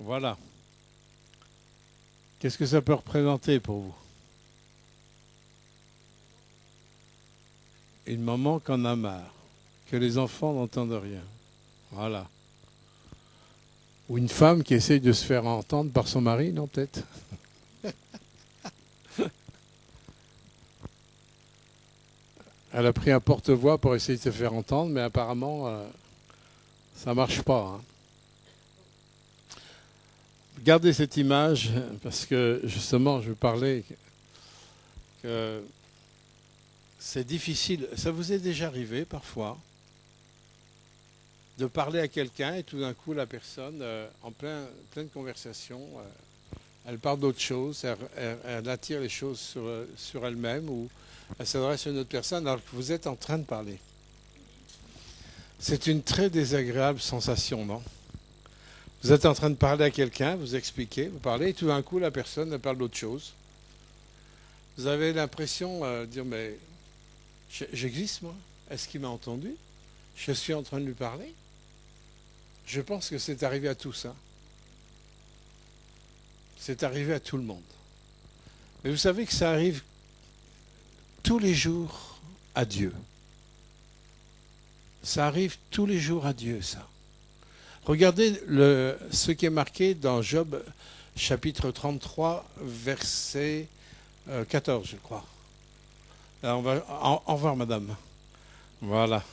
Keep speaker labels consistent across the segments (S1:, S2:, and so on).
S1: Voilà. Qu'est-ce que ça peut représenter pour vous? Une maman qui en a marre, que les enfants n'entendent rien. Voilà. Ou une femme qui essaye de se faire entendre par son mari, non peut-être? Elle a pris un porte-voix pour essayer de se faire entendre, mais apparemment, ça ne marche pas. Hein. Gardez cette image, parce que justement, je vous parlais que c'est difficile. Ça vous est déjà arrivé parfois de parler à quelqu'un et tout d'un coup, la personne, en pleine conversation, elle parle d'autre chose, elle attire les choses sur elle-même ou elle s'adresse à une autre personne alors que vous êtes en train de parler. C'est une très désagréable sensation, non? Vous êtes en train de parler à quelqu'un, vous expliquez, vous parlez, et tout d'un coup, la personne elle parle d'autre chose. Vous avez l'impression de dire, mais j'existe, moi? Est-ce qu'il m'a entendu? Je suis en train de lui parler? Je pense que c'est arrivé à tous. Hein. C'est arrivé à tout le monde. Mais vous savez que ça arrive tous les jours à Dieu. Ça arrive tous les jours à Dieu, ça. Regardez ce qui est marqué dans Job, chapitre 33, verset 14, je crois. Là, on va, au revoir, madame. Voilà.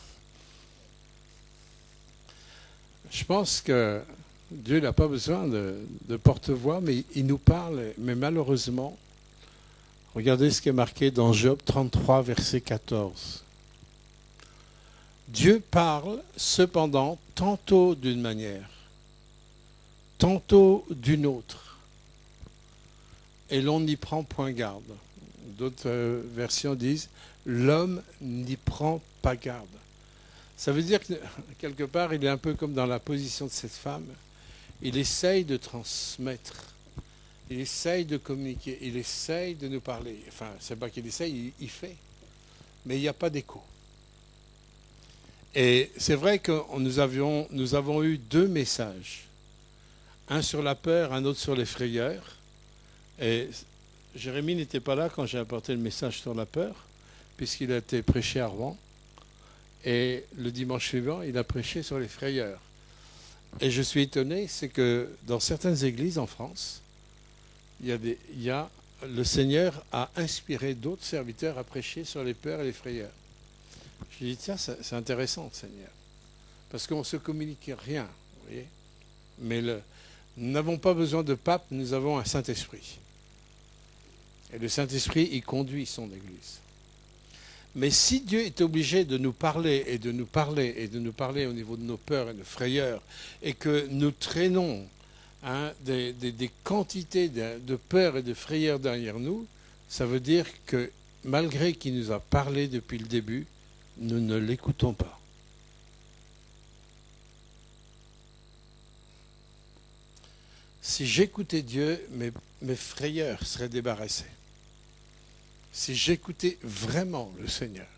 S1: Je pense que Dieu n'a pas besoin de porte-voix, mais il nous parle. Mais malheureusement, regardez ce qui est marqué dans Job 33, verset 14. Dieu parle cependant tantôt d'une manière, tantôt d'une autre, et l'on n'y prend point garde. D'autres versions disent l'homme n'y prend pas garde. Ça veut dire que quelque part, il est un peu comme dans la position de cette femme. Il essaye de transmettre, il essaye de communiquer, il essaye de nous parler. Enfin, c'est pas qu'il essaye, il fait. Mais il n'y a pas d'écho. Et c'est vrai que nous avons eu deux messages. Un sur la peur, un autre sur les frayeurs. Et Jérémie n'était pas là quand j'ai apporté le message sur la peur, puisqu'il a été prêché à Rouen. Et le dimanche suivant, il a prêché sur les frayeurs. Et je suis étonné, c'est que dans certaines églises en France, le Seigneur a inspiré d'autres serviteurs à prêcher sur les peurs et les frayeurs. Je dis, tiens, c'est intéressant, Seigneur. Parce qu'on ne se communique rien, vous voyez. Mais nous n'avons pas besoin de pape, nous avons un Saint-Esprit. Et le Saint-Esprit, il conduit son Église. Mais si Dieu est obligé de nous parler et de nous parler et de nous parler au niveau de nos peurs et de nos frayeurs, et que nous traînons des quantités de peurs et de frayeurs derrière nous, ça veut dire que malgré qu'il nous a parlé depuis le début, nous ne l'écoutons pas. Si j'écoutais Dieu, mes frayeurs seraient débarrassées. Si j'écoutais vraiment le Seigneur,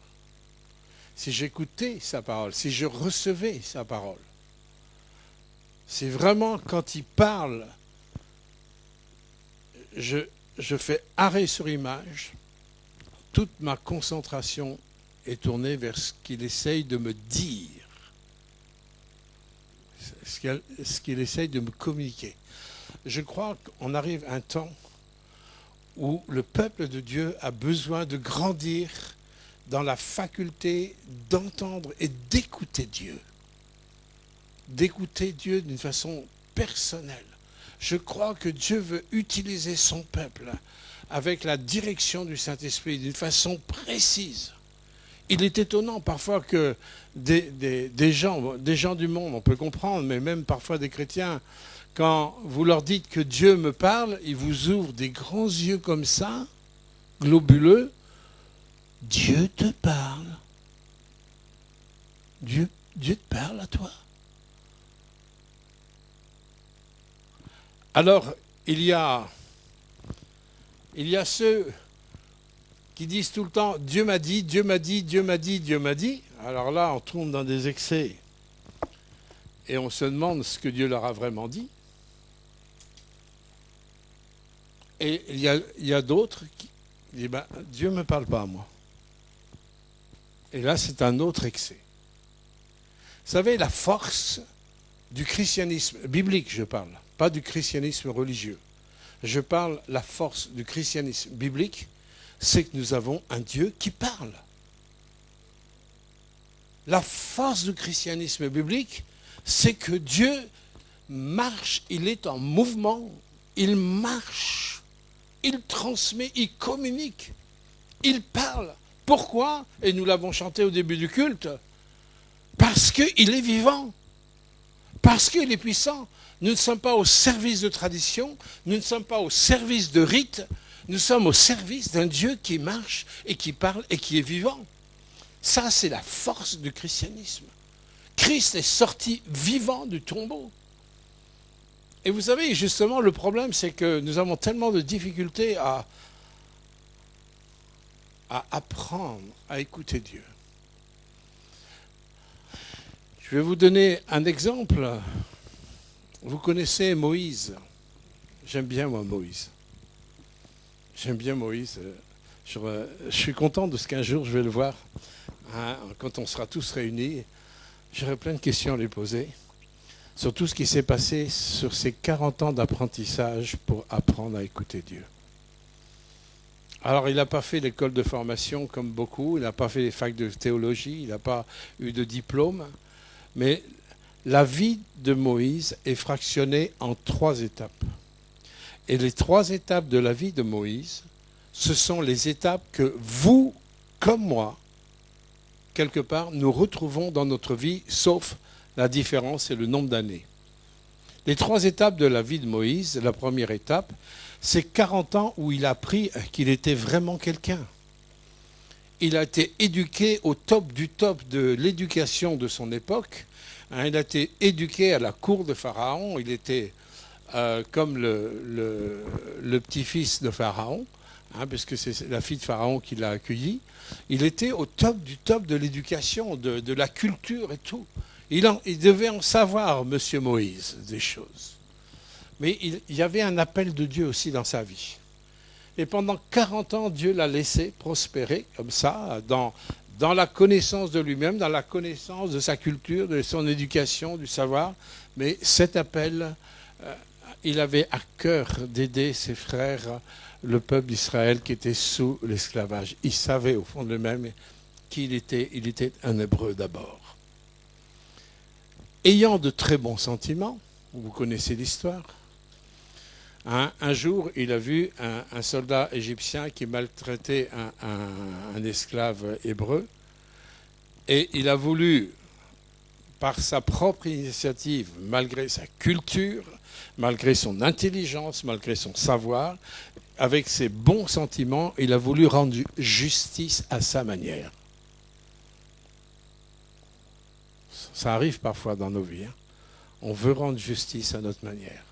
S1: si j'écoutais sa parole, si je recevais sa parole, si vraiment quand il parle, je fais arrêt sur image, toute ma concentration est tournée vers ce qu'il essaye de me dire, ce qu'il essaye de me communiquer. Je crois qu'on arrive à un temps où le peuple de Dieu a besoin de grandir dans la faculté d'entendre et d'écouter Dieu. D'écouter Dieu d'une façon personnelle. Je crois que Dieu veut utiliser son peuple avec la direction du Saint-Esprit d'une façon précise. Il est étonnant parfois que des gens du monde, on peut comprendre, mais même parfois des chrétiens, quand vous leur dites que Dieu me parle, ils vous ouvrent des grands yeux comme ça, globuleux. Dieu te parle. Dieu te parle à toi. Alors, il y a ceux qui disent tout le temps « Dieu m'a dit, Dieu m'a dit, Dieu m'a dit, Dieu m'a dit ». Alors là, on tombe dans des excès. Et on se demande ce que Dieu leur a vraiment dit. Et il y a d'autres qui disent, ben, Dieu ne me parle pas à moi. Et là, c'est un autre excès. Vous savez, la force du christianisme biblique, je parle, pas du christianisme religieux. Je parle la force du christianisme biblique, c'est que nous avons un Dieu qui parle. La force du christianisme biblique, c'est que Dieu marche, il est en mouvement, il marche, il transmet, il communique, il parle. Pourquoi? Et nous l'avons chanté au début du culte. Parce qu'il est vivant, parce qu'il est puissant. Nous ne sommes pas au service de tradition, nous ne sommes pas au service de rites, nous sommes au service d'un Dieu qui marche et qui parle et qui est vivant. Ça, c'est la force du christianisme. Christ est sorti vivant du tombeau. Et vous savez, justement, le problème, c'est que nous avons tellement de difficultés à apprendre à écouter Dieu. Je vais vous donner un exemple. Vous connaissez Moïse. J'aime bien, moi, Moïse. J'aime bien Moïse. Je suis content de ce qu'un jour, je vais le voir. Hein, quand on sera tous réunis, j'aurai plein de questions à lui poser sur tout ce qui s'est passé sur ces 40 ans d'apprentissage pour apprendre à écouter Dieu. Alors, il n'a pas fait l'école de formation comme beaucoup, il n'a pas fait les facs de théologie, il n'a pas eu de diplôme, mais la vie de Moïse est fractionnée en 3 étapes. Et les 3 étapes de la vie de Moïse, ce sont les étapes que vous, comme moi, quelque part, nous retrouvons dans notre vie, sauf la différence, c'est le nombre d'années. Les 3 étapes de la vie de Moïse, la première étape, c'est 40 ans où il a appris qu'il était vraiment quelqu'un. Il a été éduqué au top du top de l'éducation de son époque. Il a été éduqué à la cour de Pharaon. Il était comme le petit-fils de Pharaon, puisque c'est la fille de Pharaon qui l'a accueilli. Il était au top du top de l'éducation, de la culture et tout. Il devait en savoir, monsieur Moïse, des choses. Mais il y avait un appel de Dieu aussi dans sa vie. Et pendant 40 ans, Dieu l'a laissé prospérer comme ça, dans la connaissance de lui-même, dans la connaissance de sa culture, de son éducation, du savoir. Mais cet appel, il avait à cœur d'aider ses frères, le peuple d'Israël qui était sous l'esclavage. Il savait au fond de lui-même qu'il était un Hébreu d'abord. Ayant de très bons sentiments, vous connaissez l'histoire, un jour, il a vu un soldat égyptien qui maltraitait un esclave hébreu et il a voulu, par sa propre initiative, malgré sa culture, malgré son intelligence, malgré son savoir, avec ses bons sentiments, il a voulu rendre justice à sa manière. Ça arrive parfois dans nos vies. On veut rendre justice à notre manière.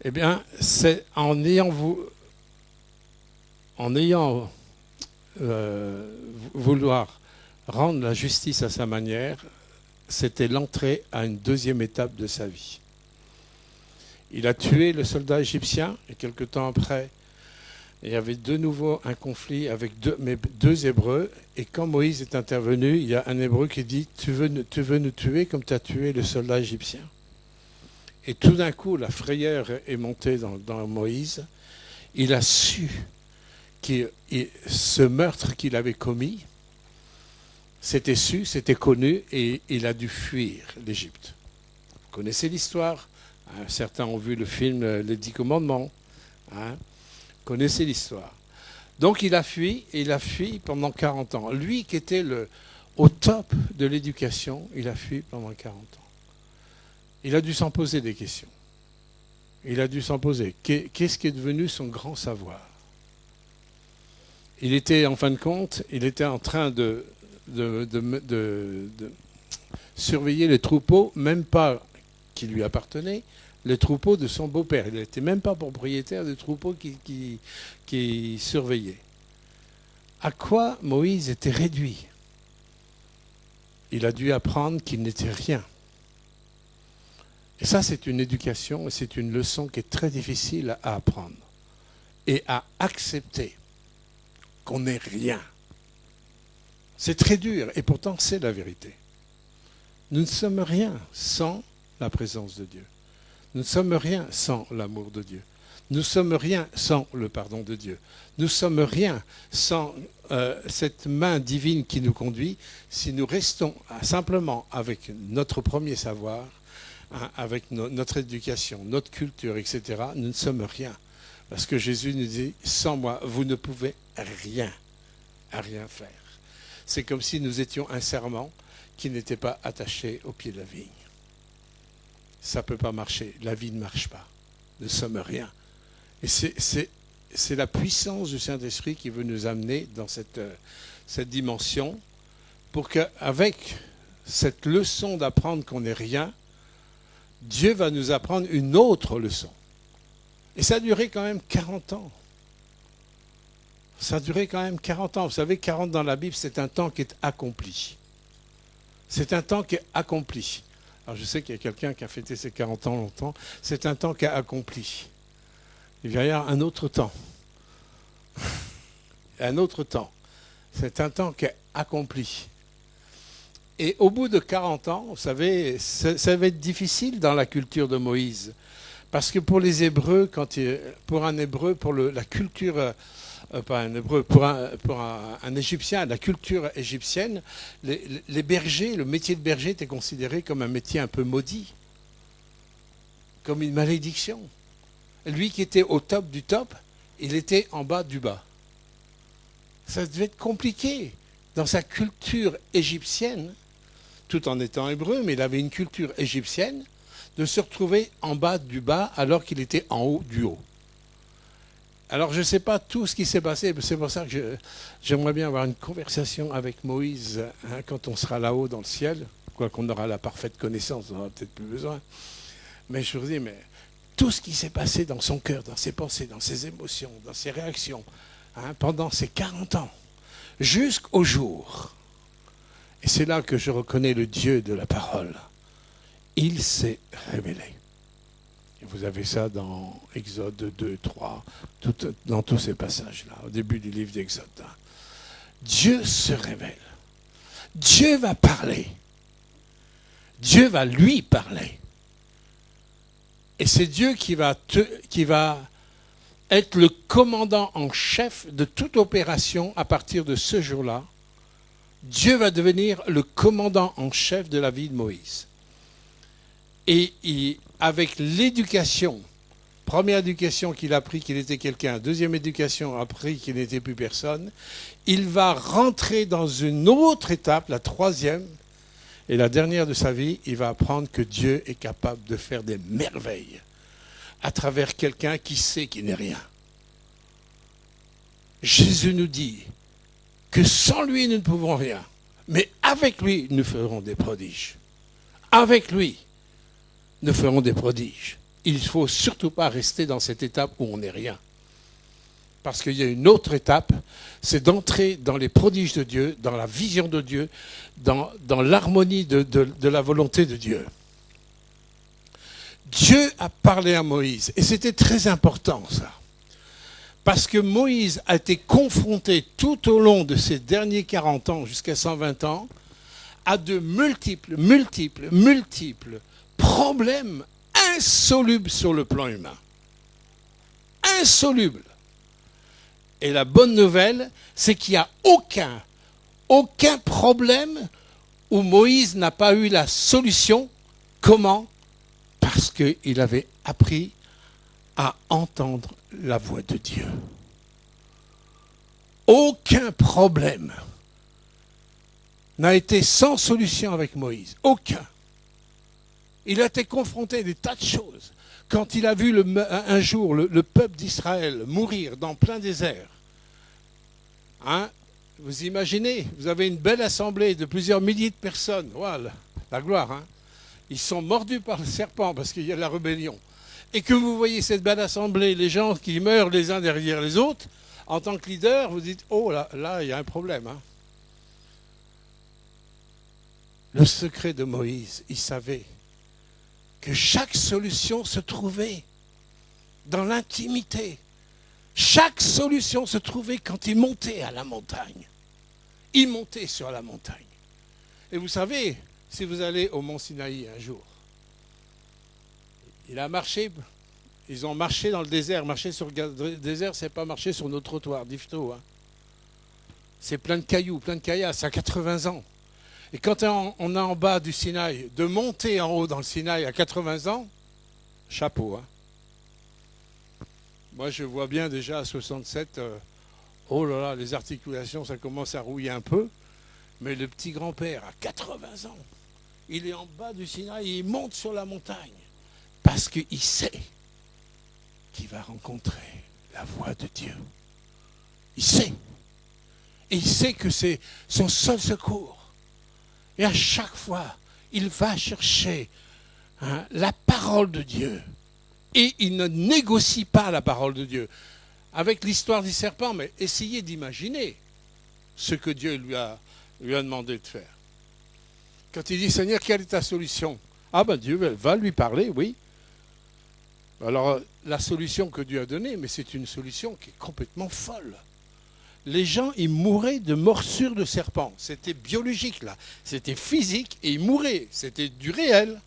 S1: Eh bien, c'est en ayant vouloir rendre la justice à sa manière, c'était l'entrée à une 2e étape de sa vie. Il a tué le soldat égyptien et quelque temps après, il y avait de nouveau un conflit avec deux Hébreux. Et quand Moïse est intervenu, il y a un Hébreu qui dit « Tu veux nous tuer comme tu as tué le soldat égyptien ?» Et tout d'un coup, la frayeur est montée dans Moïse. Il a su que ce meurtre qu'il avait commis, c'était su, c'était connu, et il a dû fuir l'Égypte. Vous connaissez l'histoire. Certains ont vu le film Les 10 commandements. Vous connaissez l'histoire. Donc il a fui pendant 40 ans. Lui qui était au top de l'éducation, il a fui pendant 40 ans. Il a dû s'en poser des questions. Il a dû s'en poser. Qu'est-ce qui est devenu son grand savoir? Il était, en fin de compte, il était en train de surveiller les troupeaux, même pas qui lui appartenaient, les troupeaux de son beau-père. Il n'était même pas propriétaire des troupeaux qui surveillait. À quoi Moïse était réduit? Il a dû apprendre qu'il n'était rien. Et ça, c'est une éducation et c'est une leçon qui est très difficile à apprendre. et à accepter qu'on n'est rien. C'est très dur et pourtant c'est la vérité. Nous ne sommes rien sans la présence de Dieu. Nous ne sommes rien sans l'amour de Dieu. Nous ne sommes rien sans le pardon de Dieu. Nous ne sommes rien sans cette main divine qui nous conduit si nous restons simplement avec notre premier savoir, hein, avec notre éducation, notre culture, etc. Nous ne sommes rien. Parce que Jésus nous dit, sans moi, vous ne pouvez rien faire. C'est comme si nous étions un serment qui n'était pas attaché au pied de la vigne. Ça ne peut pas marcher. La vie ne marche pas. Nous ne sommes rien. Et c'est la puissance du Saint-Esprit qui veut nous amener dans cette dimension pour qu'avec cette leçon d'apprendre qu'on n'est rien, Dieu va nous apprendre une autre leçon. Et ça a duré quand même 40 ans. Ça a duré quand même 40 ans. Vous savez, 40 dans la Bible, c'est un temps qui est accompli. C'est un temps qui est accompli. Alors je sais qu'il y a quelqu'un qui a fêté ses 40 ans longtemps. C'est un temps qui est accompli. Il va y avoir un autre temps. Un autre temps. C'est un temps qui est accompli. Et au bout de 40 ans, vous savez, ça va être difficile dans la culture de Moïse. Parce que pour les Hébreux, pour un Hébreu, pour la culture, pas un Hébreu, pour un Égyptien, la culture égyptienne, les bergers, le métier de berger était considéré comme un métier un peu maudit, comme une malédiction. Lui qui était au top du top, il était en bas du bas. Ça devait être compliqué dans sa culture égyptienne, tout en étant hébreu, mais il avait une culture égyptienne, de se retrouver en bas du bas alors qu'il était en haut du haut. Alors je ne sais pas tout ce qui s'est passé, c'est pour ça que j'aimerais bien avoir une conversation avec Moïse hein, quand on sera là-haut dans le ciel, quoi qu'on aura la parfaite connaissance, on n'aura peut-être plus besoin. Mais je vous dis, mais tout ce qui s'est passé dans son cœur, dans ses pensées, dans ses émotions, dans ses réactions, hein, pendant ces 40 ans, jusqu'au jour, et c'est là que je reconnais le Dieu de la parole, il s'est révélé. Et vous avez ça dans Exode 2, 3, dans tous ces passages-là, au début du livre d'Exode. Dieu se révèle. Dieu va parler. Dieu va lui parler. Et c'est Dieu qui va être le commandant en chef de toute opération à partir de ce jour-là. Dieu va devenir le commandant en chef de la vie de Moïse. Et avec l'éducation, première éducation qu'il a appris qu'il était quelqu'un, deuxième éducation appris qu'il n'était plus personne, il va rentrer dans une autre étape, la troisième, et la dernière de sa vie, il va apprendre que Dieu est capable de faire des merveilles à travers quelqu'un qui sait qu'il n'est rien. Jésus nous dit que sans lui, nous ne pouvons rien, mais avec lui, nous ferons des prodiges. Avec lui, nous ferons des prodiges. Il ne faut surtout pas rester dans cette étape où on n'est rien. Parce qu'il y a une autre étape, c'est d'entrer dans les prodiges de Dieu, dans la vision de Dieu, dans l'harmonie de la volonté de Dieu. Dieu a parlé à Moïse, et c'était très important ça. Parce que Moïse a été confronté tout au long de ces derniers 40 ans, jusqu'à 120 ans, à de multiples problèmes insolubles sur le plan humain. Insolubles. Et la bonne nouvelle, c'est qu'il n'y a aucun problème où Moïse n'a pas eu la solution. Comment ? Parce qu'il avait appris à entendre la voix de Dieu. Aucun problème n'a été sans solution avec Moïse. Aucun. Il a été confronté à des tas de choses. Quand il a vu un jour le peuple d'Israël mourir dans plein désert, hein, vous imaginez, vous avez une belle assemblée de plusieurs milliers de personnes, voilà, la gloire, hein. Ils sont mordus par le serpent parce qu'il y a la rébellion. Et que vous voyez cette belle assemblée, les gens qui meurent les uns derrière les autres, en tant que leader, vous dites, oh là, il y a un problème. Hein. Le secret de Moïse, il savait que chaque solution se trouvait dans l'intimité. Chaque solution se trouvait quand il montait à la montagne. Il montait sur la montagne. Et vous savez, si vous allez au mont Sinaï un jour, ils ont marché dans le désert. Marcher sur le désert, c'est pas marcher sur nos trottoirs, d'Ifto. Hein. C'est plein de cailloux, plein de caillasses, à 80 ans. Et quand on est en bas du Sinaï, de monter en haut dans le Sinaï à 80 ans, chapeau. Hein. Moi, je vois bien déjà à 67, oh là là, les articulations, ça commence à rouiller un peu. Mais le petit grand-père, à 80 ans, il est en bas du Sinaï et il monte sur la montagne. Parce qu'il sait qu'il va rencontrer la voix de Dieu. Il sait. Et il sait que c'est son seul secours. Et à chaque fois, il va chercher la parole de Dieu. Et il ne négocie pas la parole de Dieu. Avec l'histoire du serpent, mais essayez d'imaginer ce que Dieu lui a demandé de faire. Quand il dit, Seigneur, quelle est ta solution? Ah ben Dieu va lui parler, oui. Alors, la solution que Dieu a donnée, mais c'est une solution qui est complètement folle. Les gens, ils mouraient de morsures de serpents. C'était biologique, là. C'était physique et ils mouraient. C'était du réel.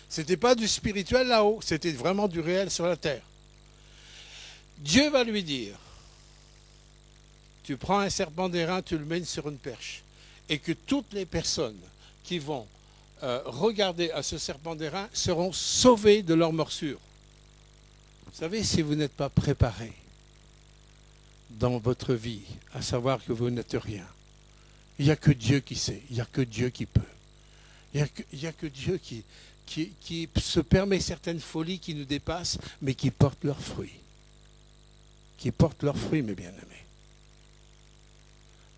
S1: C'était pas du spirituel là-haut. C'était vraiment du réel sur la terre. Dieu va lui dire, tu prends un serpent d'airain, tu le mènes sur une perche. Et que toutes les personnes qui vont regarder à ce serpent d'airain seront sauvées de leur morsure. Vous savez, si vous n'êtes pas préparé dans votre vie à savoir que vous n'êtes rien, il n'y a que Dieu qui sait, il n'y a que Dieu qui peut. Il n'y a que Dieu qui se permet certaines folies qui nous dépassent, mais qui portent leurs fruits. Qui portent leurs fruits, mes bien-aimés.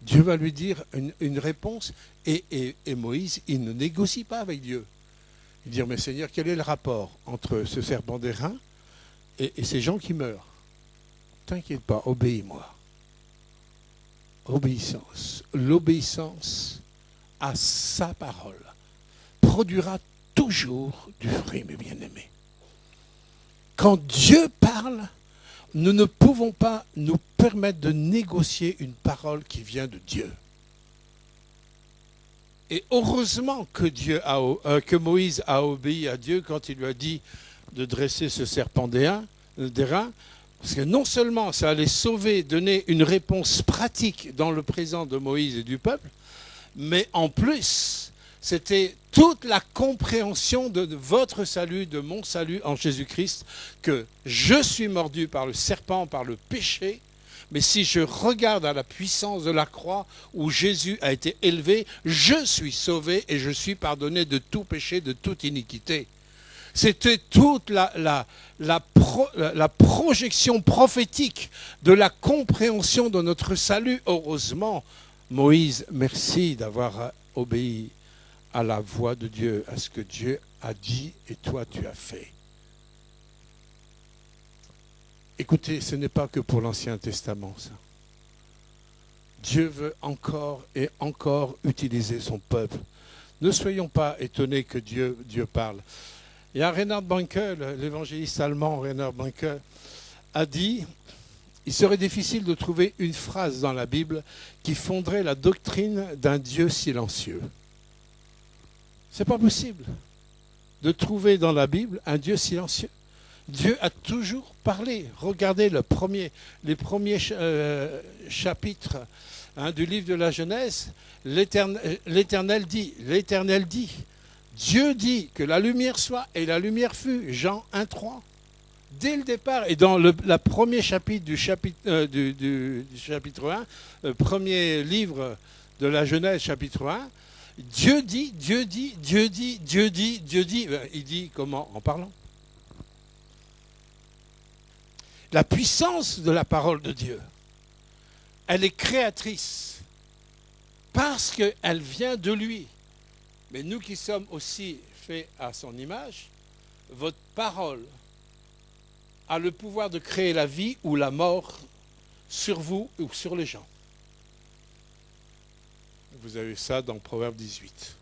S1: Dieu va lui dire une réponse et Moïse, il ne négocie pas avec Dieu. Il dit, mais Seigneur, quel est le rapport entre ce serpent d'airain et ces gens qui meurent? T'inquiète pas, obéis-moi. Obéissance. L'obéissance à sa parole produira toujours du fruit, mes bien-aimés. Quand Dieu parle, nous ne pouvons pas nous permettre de négocier une parole qui vient de Dieu. Et heureusement que Moïse a obéi à Dieu quand il lui a dit de dresser ce serpent d'airain, parce que non seulement ça allait sauver, donner une réponse pratique dans le présent de Moïse et du peuple, mais en plus, c'était toute la compréhension de votre salut, de mon salut en Jésus-Christ, que je suis mordu par le serpent, par le péché, mais si je regarde à la puissance de la croix où Jésus a été élevé, je suis sauvé et je suis pardonné de tout péché, de toute iniquité. C'était toute la projection prophétique de la compréhension de notre salut. Heureusement, Moïse, merci d'avoir obéi à la voix de Dieu, à ce que Dieu a dit et toi tu as fait. Écoutez, ce n'est pas que pour l'Ancien Testament, ça. Dieu veut encore et encore utiliser son peuple. Ne soyons pas étonnés que Dieu parle. Il y a Reinhard Bonnke, l'évangéliste allemand Reinhard Bonnke, a dit « Il serait difficile de trouver une phrase dans la Bible qui fonderait la doctrine d'un Dieu silencieux. » C'est pas possible de trouver dans la Bible un Dieu silencieux. Dieu a toujours parlé. Regardez les premiers chapitres du livre de la Genèse. L'Éternel dit, Dieu dit que la lumière soit et la lumière fut. Jean 1,3. Dès le départ, et dans le premier chapitre du chapitre 1, premier livre de la Genèse, chapitre 1, Dieu dit. Il dit comment? En parlant. La puissance de la parole de Dieu, elle est créatrice parce qu'elle vient de lui. Mais nous qui sommes aussi faits à son image, votre parole a le pouvoir de créer la vie ou la mort sur vous ou sur les gens. Vous avez ça dans Proverbe 18.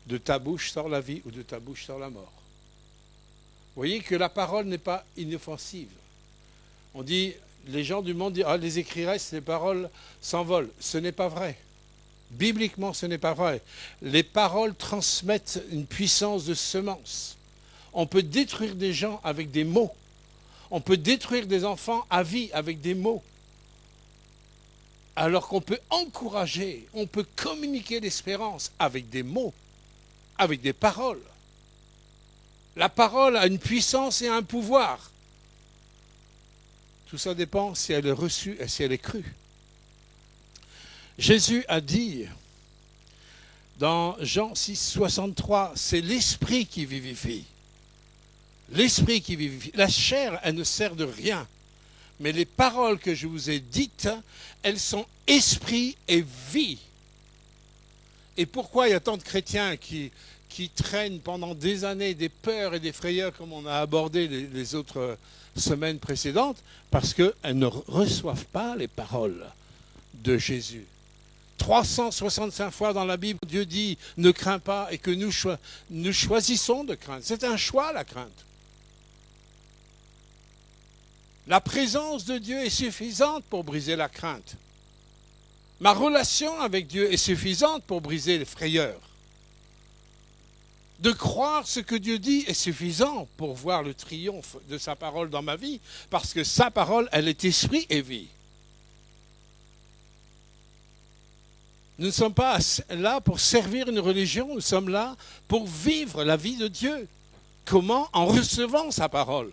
S1: De ta bouche sort la vie ou de ta bouche sort la mort. Vous voyez que la parole n'est pas inoffensive. On dit, les gens du monde disent, ah, les écrits restent, les paroles s'envolent. Ce n'est pas vrai. Bibliquement, ce n'est pas vrai. Les paroles transmettent une puissance de semence. On peut détruire des gens avec des mots. On peut détruire des enfants à vie avec des mots. Alors qu'on peut encourager, on peut communiquer l'espérance avec des mots, avec des paroles. La parole a une puissance et un pouvoir. Tout ça dépend si elle est reçue et si elle est crue. Jésus a dit dans Jean 6, 63, c'est l'esprit qui vivifie. L'esprit qui vivifie. La chair, elle ne sert de rien. Mais les paroles que je vous ai dites, elles sont esprit et vie. Et pourquoi il y a tant de chrétiens qui traînent pendant des années des peurs et des frayeurs comme on a abordé les autres semaines précédentes? Parce qu'elles ne reçoivent pas les paroles de Jésus. 365 fois dans la Bible, Dieu dit « ne crains pas » et que nous choisissons de craindre. C'est un choix, la crainte. La présence de Dieu est suffisante pour briser la crainte. Ma relation avec Dieu est suffisante pour briser les frayeurs. De croire ce que Dieu dit est suffisant pour voir le triomphe de sa parole dans ma vie, parce que sa parole, elle est esprit et vie. Nous ne sommes pas là pour servir une religion, nous sommes là pour vivre la vie de Dieu. Comment? En recevant sa parole.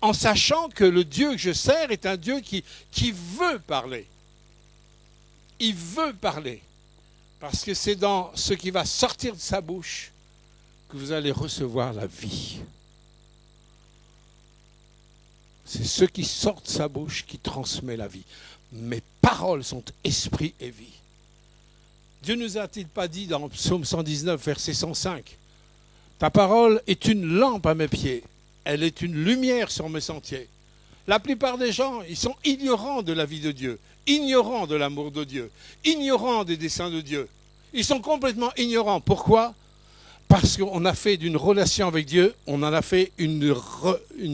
S1: En sachant que le Dieu que je sers est un Dieu qui veut parler. Il veut parler. Parce que c'est dans ce qui va sortir de sa bouche que vous allez recevoir la vie. C'est ce qui sort de sa bouche qui transmet la vie. Mes paroles sont esprit et vie. Dieu ne nous a-t-il pas dit dans Psaume 119, verset 105, « Ta parole est une lampe à mes pieds, elle est une lumière sur mes sentiers. » La plupart des gens, ils sont ignorants de la vie de Dieu, ignorants de l'amour de Dieu, ignorants des desseins de Dieu. Ils sont complètement ignorants. Pourquoi? Parce qu'on a fait d'une relation avec Dieu, on en a fait une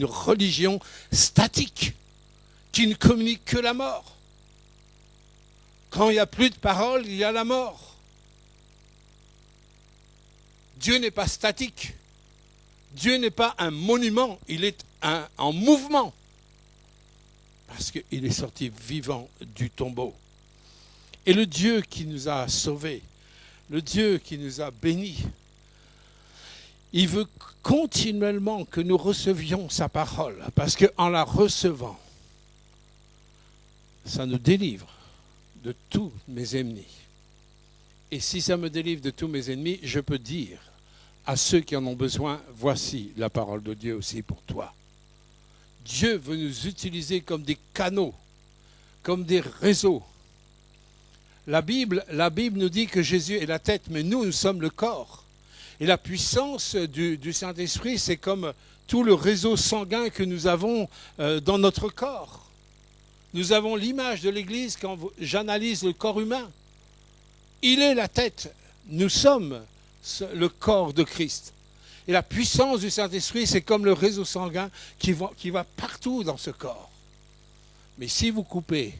S1: religion statique qui ne communique que la mort. Quand il n'y a plus de parole, il y a la mort. Dieu n'est pas statique. Dieu n'est pas un monument, il est en mouvement. Parce qu'il est sorti vivant du tombeau. Et le Dieu qui nous a sauvés, le Dieu qui nous a bénis, il veut continuellement que nous recevions sa parole. Parce qu'en la recevant, ça nous délivre de tous mes ennemis. Et si ça me délivre de tous mes ennemis, je peux dire à ceux qui en ont besoin, voici la parole de Dieu aussi pour toi. Dieu veut nous utiliser comme des canaux, comme des réseaux. La Bible nous dit que Jésus est la tête, mais nous sommes le corps. Et la puissance du Saint-Esprit, c'est comme tout le réseau sanguin que nous avons dans notre corps. Nous avons l'image de l'Église quand j'analyse le corps humain. Il est la tête. Nous sommes le corps de Christ. Et la puissance du Saint-Esprit, c'est comme le réseau sanguin qui va partout dans ce corps. Mais si vous coupez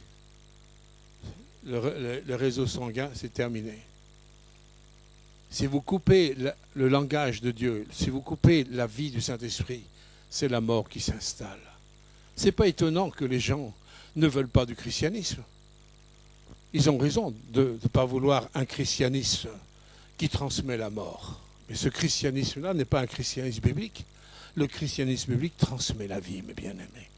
S1: le réseau sanguin, c'est terminé. Si vous coupez le langage de Dieu, si vous coupez la vie du Saint-Esprit, c'est la mort qui s'installe. Ce n'est pas étonnant que les gens ne veulent pas du christianisme. Ils ont raison de ne pas vouloir un christianisme qui transmet la mort. Mais ce christianisme-là n'est pas un christianisme biblique. Le christianisme biblique transmet la vie, mes bien-aimés.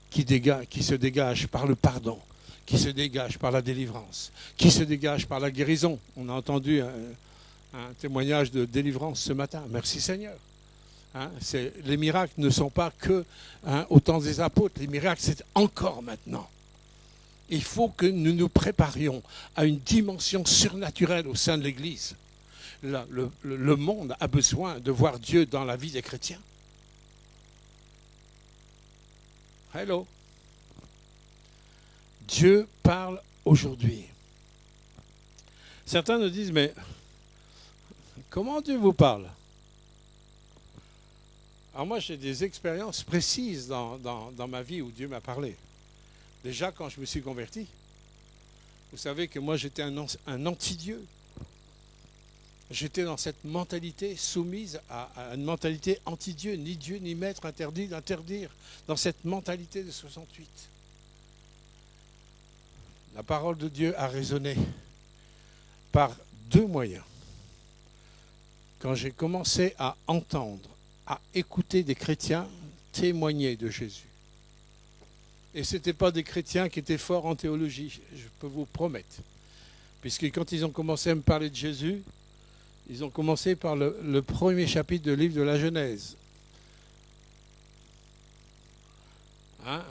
S1: Qui se dégage par le pardon, qui se dégage par la délivrance, qui se dégage par la guérison. On a entendu un témoignage de délivrance ce matin. Merci Seigneur. Les miracles ne sont pas que au temps des apôtres. Les miracles, c'est encore maintenant. Il faut que nous nous préparions à une dimension surnaturelle au sein de l'Église. Le monde a besoin de voir Dieu dans la vie des chrétiens. Hello. Dieu parle aujourd'hui. Certains nous disent, mais comment Dieu vous parle? Alors moi, j'ai des expériences précises dans ma vie où Dieu m'a parlé. Déjà, quand je me suis converti, vous savez que moi, j'étais un anti-Dieu. J'étais dans cette mentalité soumise à une mentalité anti-Dieu, ni Dieu, ni maître, interdit d'interdire, dans cette mentalité de 68. La parole de Dieu a résonné par deux moyens. Quand j'ai commencé à entendre, à écouter des chrétiens témoigner de Jésus. Et ce n'étaient pas des chrétiens qui étaient forts en théologie, je peux vous promettre. Puisque quand ils ont commencé à me parler de Jésus, ils ont commencé par le premier chapitre du livre de la Genèse. Hein?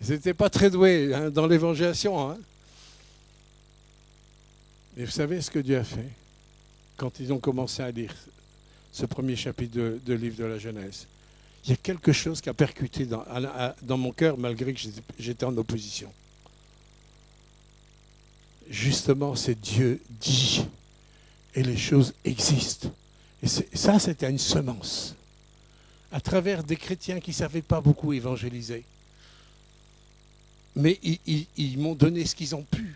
S1: Ils n'étaient pas très doués dans l'évangélisation. Hein? Mais vous savez ce que Dieu a fait quand ils ont commencé à lire ce premier chapitre de livre de la Genèse? Il y a quelque chose qui a percuté dans mon cœur malgré que j'étais en opposition. Justement, c'est Dieu dit et les choses existent. Et ça, c'était une semence. À travers des chrétiens qui ne savaient pas beaucoup évangéliser. Mais ils m'ont donné ce qu'ils ont pu.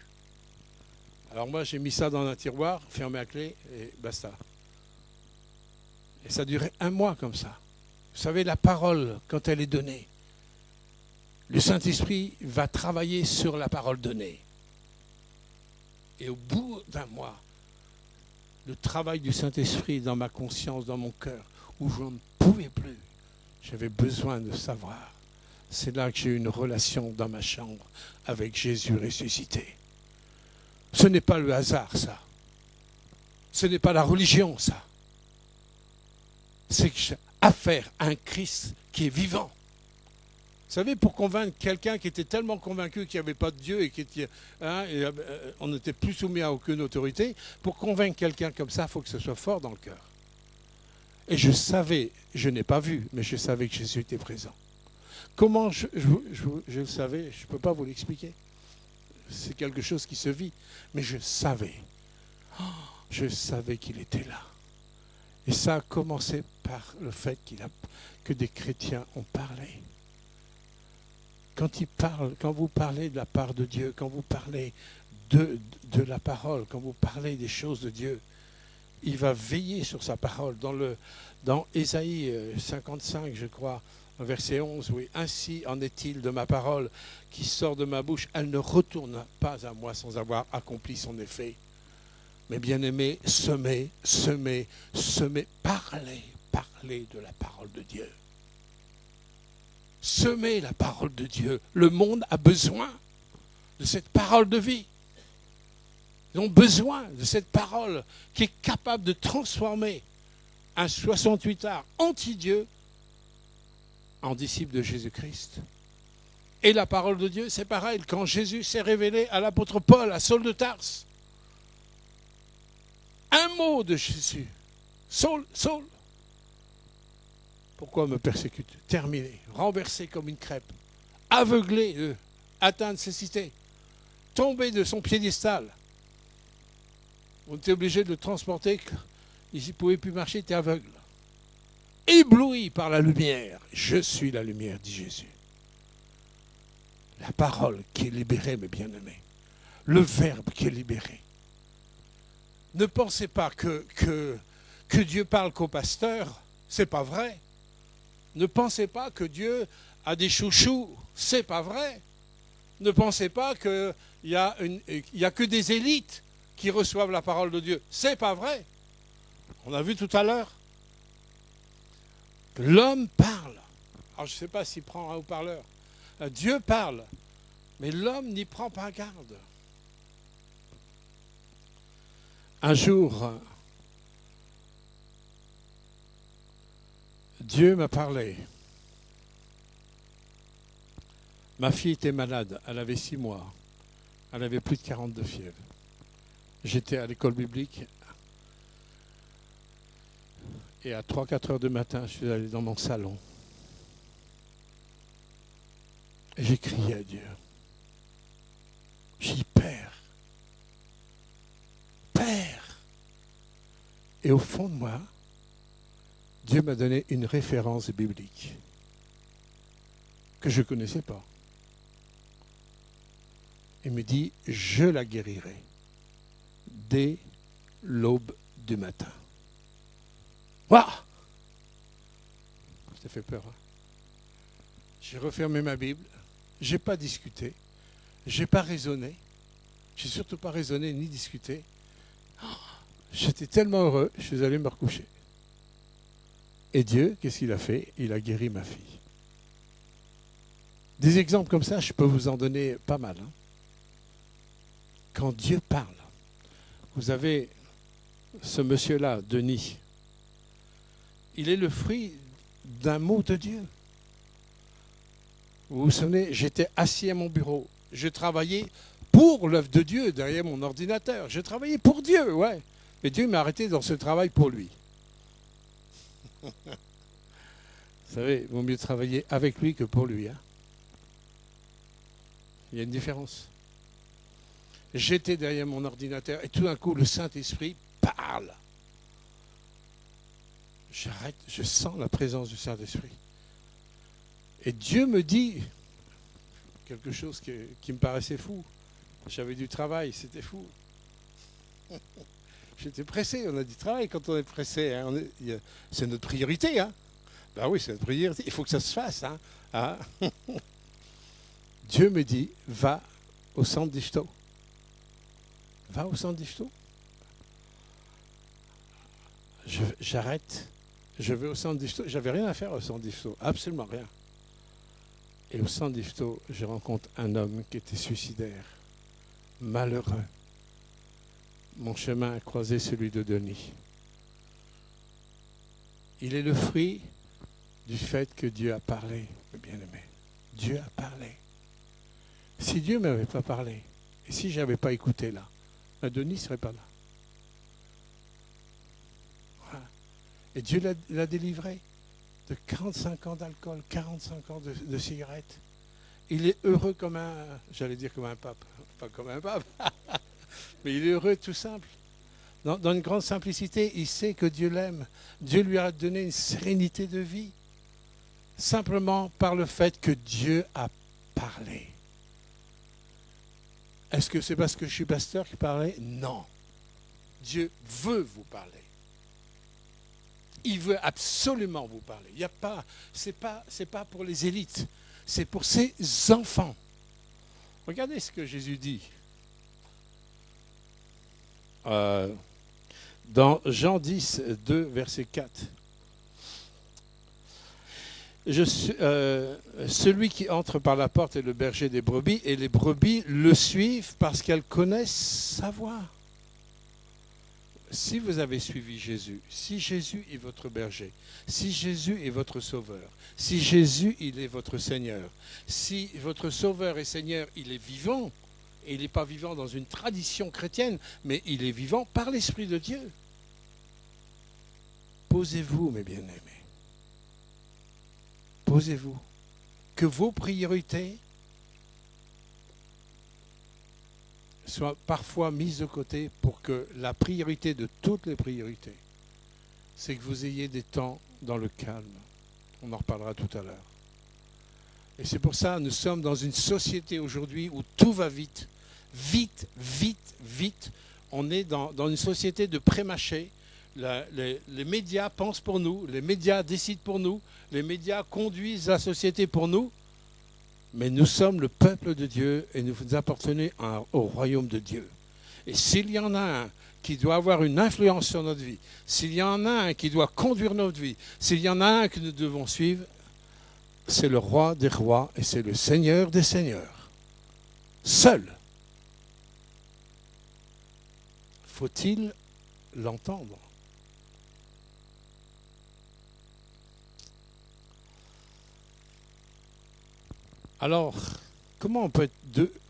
S1: Alors moi, j'ai mis ça dans un tiroir, fermé à clé, et basta. Et ça a duré 1 mois comme ça. Vous savez, la parole, quand elle est donnée, le Saint-Esprit va travailler sur la parole donnée. Et au bout d'1 mois, le travail du Saint-Esprit dans ma conscience, dans mon cœur, où je ne pouvais plus, j'avais besoin de savoir. C'est là que j'ai eu une relation dans ma chambre avec Jésus ressuscité. Ce n'est pas le hasard, ça. Ce n'est pas la religion, ça. C'est que j'ai affaire à un Christ qui est vivant. Vous savez, pour convaincre quelqu'un qui était tellement convaincu qu'il n'y avait pas de Dieu et on n'était plus soumis à aucune autorité, pour convaincre quelqu'un comme ça, il faut que ce soit fort dans le cœur. Et je savais, je n'ai pas vu, mais je savais que Jésus était présent. Comment je le savais, je ne peux pas vous l'expliquer. C'est quelque chose qui se vit. Mais je savais qu'il était là. Et ça a commencé par le fait que des chrétiens ont parlé. Quand vous parlez de la part de Dieu, quand vous parlez de la parole, quand vous parlez des choses de Dieu, il va veiller sur sa parole. Dans Ésaïe 55, je crois, verset 11, oui, ainsi en est-il de ma parole qui sort de ma bouche, elle ne retourne pas à moi sans avoir accompli son effet. Mais bien-aimés, semez, parlez de la parole de Dieu. Semez la parole de Dieu. Le monde a besoin de cette parole de vie. Ils ont besoin de cette parole qui est capable de transformer un 68 art anti-Dieu en disciple de Jésus-Christ. Et la parole de Dieu, c'est pareil. Quand Jésus s'est révélé à l'apôtre Paul, à Saul de Tarse, un mot de Jésus. Saul, Saul, pourquoi me persécute? Terminé, renversé comme une crêpe, aveuglé, atteint de cécité, tombé de son piédestal. On était obligé de le transporter, il ne pouvait plus marcher, il était aveugle. Ébloui par la lumière. Je suis la lumière, dit Jésus. La parole qui est libérée, mes bien-aimés. Le verbe qui est libéré. Ne pensez pas que Dieu parle qu'aux pasteurs. C'est pas vrai. Ne pensez pas que Dieu a des chouchous. C'est pas vrai. Ne pensez pas qu'il y a que des élites qui reçoivent la parole de Dieu. C'est pas vrai. On a vu tout à l'heure. L'homme parle. Alors je ne sais pas s'il prend un haut-parleur. Dieu parle, mais l'homme n'y prend pas garde. Un jour, Dieu m'a parlé. Ma fille était malade, elle avait 6 mois. Elle avait plus de 42 fièvres. J'étais à l'école biblique. Et à 3-4 heures du matin, je suis allé dans mon salon. Et j'ai crié à Dieu. J'ai dit, Père, Père. Et au fond de moi, Dieu m'a donné une référence biblique que je ne connaissais pas. Il me dit, je la guérirai dès l'aube du matin. Waouh! Ça fait peur. Hein? J'ai refermé ma Bible, je n'ai pas discuté, je n'ai pas raisonné, je n'ai surtout pas raisonné ni discuté. J'étais tellement heureux, je suis allé me recoucher. Et Dieu, qu'est-ce qu'il a fait? Il a guéri ma fille. Des exemples comme ça, je peux vous en donner pas mal. Hein. Quand Dieu parle, vous avez ce monsieur-là, Denis, il est le fruit d'un mot de Dieu. Vous vous souvenez, j'étais assis à mon bureau, je travaillais pour l'œuvre de Dieu derrière mon ordinateur. Je travaillais pour Dieu, ouais. Mais Dieu m'a arrêté dans ce travail pour lui. Vous savez, il vaut mieux travailler avec lui que pour lui. Hein. Il y a une différence. J'étais derrière mon ordinateur et tout d'un coup, le Saint-Esprit parle. J'arrête, je sens la présence du Saint-Esprit. Et Dieu me dit quelque chose qui me paraissait fou. J'avais du travail, c'était fou. J'étais pressé, on a du travail quand on est pressé. Hein, c'est notre priorité. Hein. Ben oui, c'est notre priorité. Il faut que ça se fasse. Hein. Ah. Dieu me dit, va au centre d'Ishto. Va au centre d'Ishto. J'arrête. Je vais au centre d'Ishto. J'avais rien à faire au centre d'Ishto. Absolument rien. Et au centre d'Ishto, je rencontre un homme qui était suicidaire. Malheureux. Mon chemin a croisé celui de Denis. Il est le fruit du fait que Dieu a parlé, mes bien-aimés. Dieu a parlé. Si Dieu ne m'avait pas parlé, et si je n'avais pas écouté là, Denis ne serait pas là. Voilà. Et Dieu l'a délivré de 45 ans d'alcool, 45 ans de cigarettes. Il est heureux comme j'allais dire comme un pape, pas comme un pape, mais il est heureux tout simple. Dans une grande simplicité, il sait que Dieu l'aime. Dieu lui a donné une sérénité de vie, simplement par le fait que Dieu a parlé. Est-ce que c'est parce que je suis pasteur qui parlait? Non. Dieu veut vous parler. Il veut absolument vous parler. Il y a pas, c'est pas pour les élites, c'est pour ses enfants. Regardez ce que Jésus dit. Dans Jean 10, 2, verset 4. Celui qui entre par la porte est le berger des brebis, et les brebis le suivent parce qu'elles connaissent sa voix. Si vous avez suivi Jésus, si Jésus est votre berger, si Jésus est votre sauveur, si Jésus il est votre Seigneur, si votre sauveur et Seigneur il est vivant, et il n'est pas vivant dans une tradition chrétienne, mais il est vivant par l'Esprit de Dieu. Posez-vous, mes bien-aimés. Posez-vous. Que vos priorités soient parfois mises de côté pour que la priorité de toutes les priorités, c'est que vous ayez des temps dans le calme. On en reparlera tout à l'heure. Et c'est pour ça que nous sommes dans une société aujourd'hui où tout va vite. Vite, vite, vite. On est dans une société de pré-mâché. Les médias pensent pour nous, les médias décident pour nous, les médias conduisent la société pour nous. Mais nous sommes le peuple de Dieu et nous appartenons au royaume de Dieu. Et s'il y en a un qui doit avoir une influence sur notre vie, s'il y en a un qui doit conduire notre vie, s'il y en a un que nous devons suivre, c'est le roi des rois et c'est le Seigneur des seigneurs. Seul. Faut-il l'entendre? Alors, comment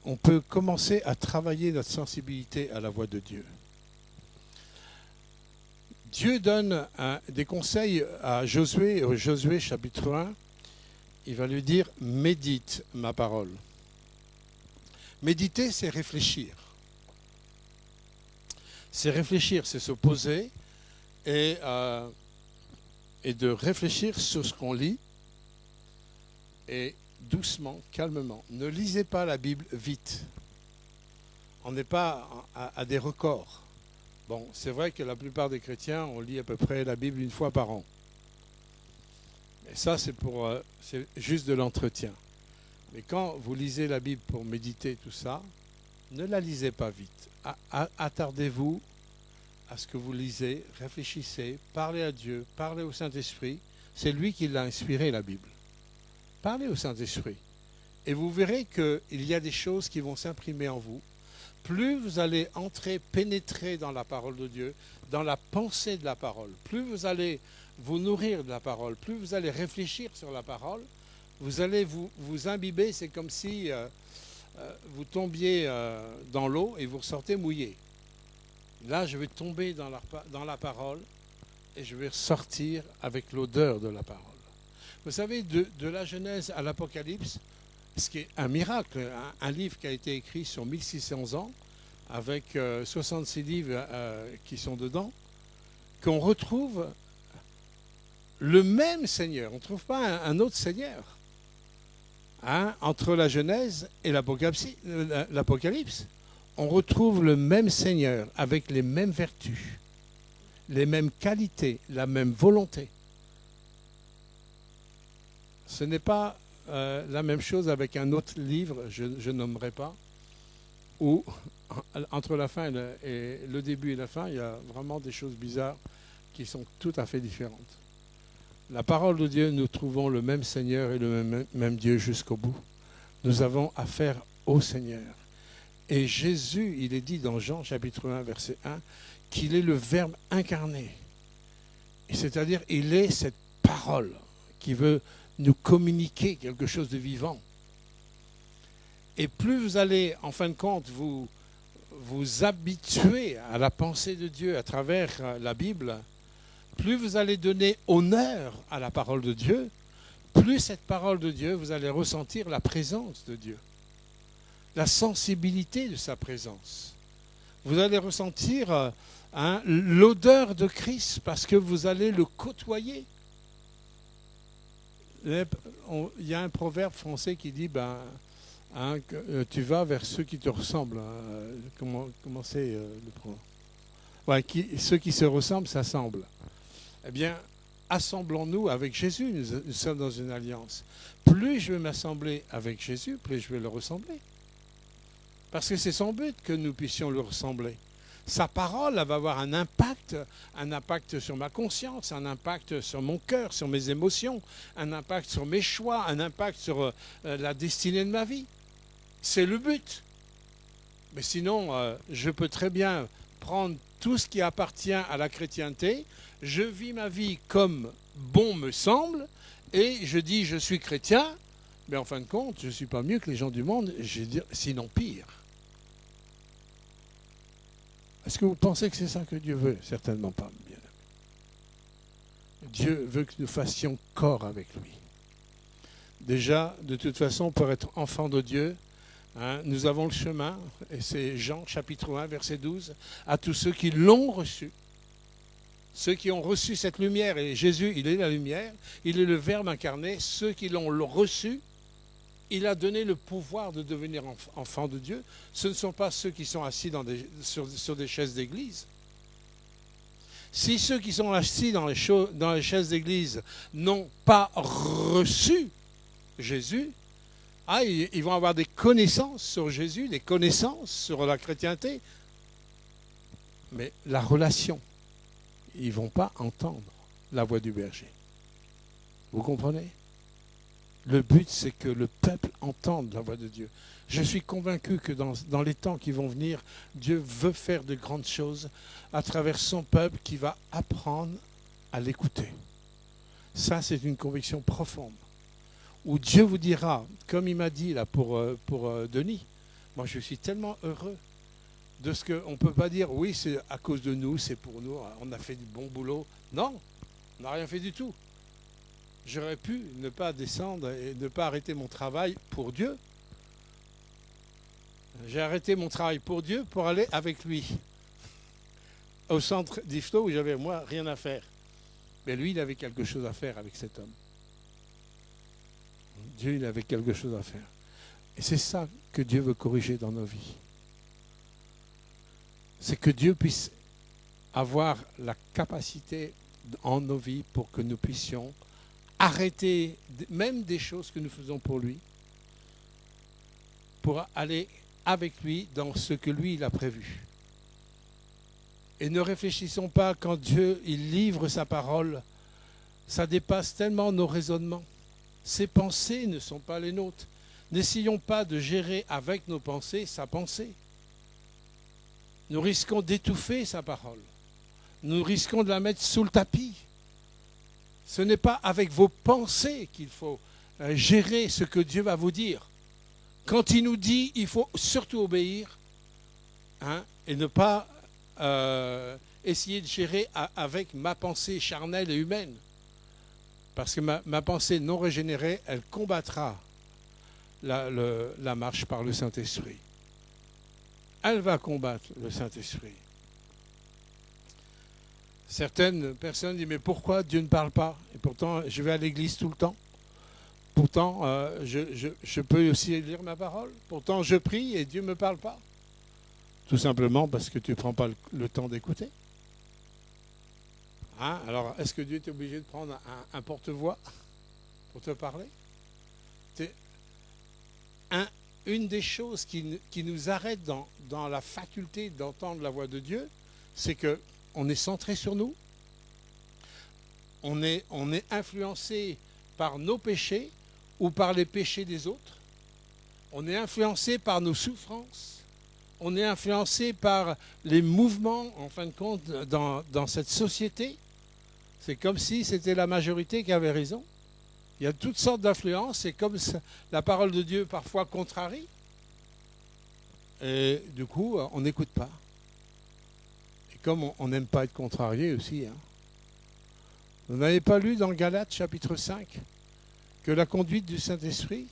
S1: on peut commencer à travailler notre sensibilité à la voix de Dieu? Dieu donne des conseils à Josué, au Josué chapitre 1. Il va lui dire « Médite ma parole ». Méditer, c'est réfléchir. C'est réfléchir, c'est se poser et et de réfléchir sur ce qu'on lit, et doucement, calmement. Ne lisez pas la Bible vite. On n'est pas à des records. Bon, c'est vrai que la plupart des chrétiens, on lit à peu près la Bible une fois par an. Et ça, c'est juste de l'entretien. Mais quand vous lisez la Bible pour méditer tout ça, ne la lisez pas vite. Attardez-vous à ce que vous lisez, réfléchissez, parlez à Dieu, parlez au Saint-Esprit. C'est lui qui l'a inspiré, la Bible. Parlez au Saint-Esprit. Et vous verrez qu'il y a des choses qui vont s'imprimer en vous. Plus vous allez entrer, pénétrer dans la parole de Dieu, dans la pensée de la parole, plus vous allez vous nourrir de la parole, plus vous allez réfléchir sur la parole, vous allez vous imbiber. C'est comme si vous tombiez dans l'eau et vous ressortez mouillé. Là, je vais tomber dans la parole et je vais ressortir avec l'odeur de la parole. Vous savez, de la Genèse à l'Apocalypse, ce qui est un miracle, un livre qui a été écrit sur 1600 ans, avec 66 livres qui sont dedans, qu'on retrouve le même Seigneur. On ne trouve pas un autre Seigneur. Entre la Genèse et l'Apocalypse, on retrouve le même Seigneur avec les mêmes vertus, les mêmes qualités, la même volonté. Ce n'est pas la même chose avec un autre livre, je nommerai pas, où entre la fin et le début et la fin, il y a vraiment des choses bizarres qui sont tout à fait différentes. La parole de Dieu, nous trouvons le même Seigneur et le même Dieu jusqu'au bout. Nous avons affaire au Seigneur. Et Jésus, il est dit dans Jean chapitre 1, verset 1, qu'il est le Verbe incarné. C'est-à-dire, il est cette parole qui veut nous communiquer quelque chose de vivant. Et plus vous allez, en fin de compte, vous habituer à la pensée de Dieu à travers la Bible, plus vous allez donner honneur à la parole de Dieu, plus cette parole de Dieu, vous allez ressentir la présence de Dieu, la sensibilité de sa présence. Vous allez ressentir l'odeur de Christ parce que vous allez le côtoyer. Il y a un proverbe français qui dit tu vas vers ceux qui te ressemblent. Comment c'est le proverbe? Ceux qui se ressemblent s'assemblent. Eh bien, assemblons-nous avec Jésus. Nous sommes dans une alliance. Plus je vais m'assembler avec Jésus, plus je vais le ressembler. Parce que c'est son but que nous puissions le ressembler. Sa parole, elle va avoir un impact sur ma conscience, un impact sur mon cœur, sur mes émotions, un impact sur mes choix, un impact sur la destinée de ma vie. C'est le but. Mais sinon, je peux très bien prendre tout ce qui appartient à la chrétienté, je vis ma vie comme bon me semble, et je dis je suis chrétien, mais en fin de compte, je ne suis pas mieux que les gens du monde, je vais dire, sinon pire. Est-ce que vous pensez que c'est ça que Dieu veut? Certainement pas, bien aimé. Dieu veut que nous fassions corps avec lui. Déjà, de toute façon, pour être enfant de Dieu, nous avons le chemin, et c'est Jean chapitre 1, verset 12, à tous ceux qui l'ont reçu. Ceux qui ont reçu cette lumière, et Jésus, il est la lumière, il est le Verbe incarné, ceux qui l'ont reçu, il a donné le pouvoir de devenir enfant de Dieu. Ce ne sont pas ceux qui sont assis sur des chaises d'église. Si ceux qui sont assis dans les chaises d'église n'ont pas reçu Jésus, ils vont avoir des connaissances sur Jésus, des connaissances sur la chrétienté, mais la relation, ils ne vont pas entendre la voix du berger. Vous comprenez? Le but, c'est que le peuple entende la voix de Dieu. Je suis convaincu que dans les temps qui vont venir, Dieu veut faire de grandes choses à travers son peuple qui va apprendre à l'écouter. Ça, c'est une conviction profonde. Où Dieu vous dira, comme il m'a dit là pour Denis, moi je suis tellement heureux de ce qu'on ne peut pas dire, oui, c'est à cause de nous, c'est pour nous, on a fait du bon boulot. Non, on n'a rien fait du tout. J'aurais pu ne pas descendre et ne pas arrêter mon travail pour Dieu. J'ai arrêté mon travail pour Dieu pour aller avec lui au centre d'Ifto où j'avais, moi, rien à faire. Mais lui, il avait quelque chose à faire avec cet homme. Dieu, il avait quelque chose à faire. Et c'est ça que Dieu veut corriger dans nos vies. C'est que Dieu puisse avoir la capacité en nos vies pour que nous puissions arrêter même des choses que nous faisons pour lui, pour aller avec lui dans ce que lui, il a prévu. Et ne réfléchissons pas quand Dieu, il livre sa parole, ça dépasse tellement nos raisonnements. Ses pensées ne sont pas les nôtres. N'essayons pas de gérer avec nos pensées sa pensée. Nous risquons d'étouffer sa parole. Nous risquons de la mettre sous le tapis. Ce n'est pas avec vos pensées qu'il faut gérer ce que Dieu va vous dire. Quand il nous dit, il faut surtout obéir, et ne pas essayer de gérer avec ma pensée charnelle et humaine. Parce que ma pensée non régénérée, elle combattra la marche par le Saint-Esprit. Elle va combattre le Saint-Esprit. Certaines personnes disent, mais pourquoi Dieu ne parle pas? Et pourtant, je vais à l'église tout le temps. Pourtant, je peux aussi lire ma parole. Pourtant, je prie et Dieu ne me parle pas. Tout simplement parce que tu ne prends pas le temps d'écouter. Alors, est-ce que Dieu est obligé de prendre un porte-voix pour te parler? Une des choses qui nous arrête dans la faculté d'entendre la voix de Dieu, c'est qu'on est centré sur nous. On est influencé par nos péchés ou par les péchés des autres. On est influencé par nos souffrances. On est influencé par les mouvements, en fin de compte, dans cette société. C'est comme si c'était la majorité qui avait raison. Il y a toutes sortes d'influences, et comme la parole de Dieu parfois contrarie, et du coup, on n'écoute pas. Et comme on n'aime pas être contrarié aussi. Vous n'avez pas lu dans Galates chapitre 5 que la conduite du Saint-Esprit,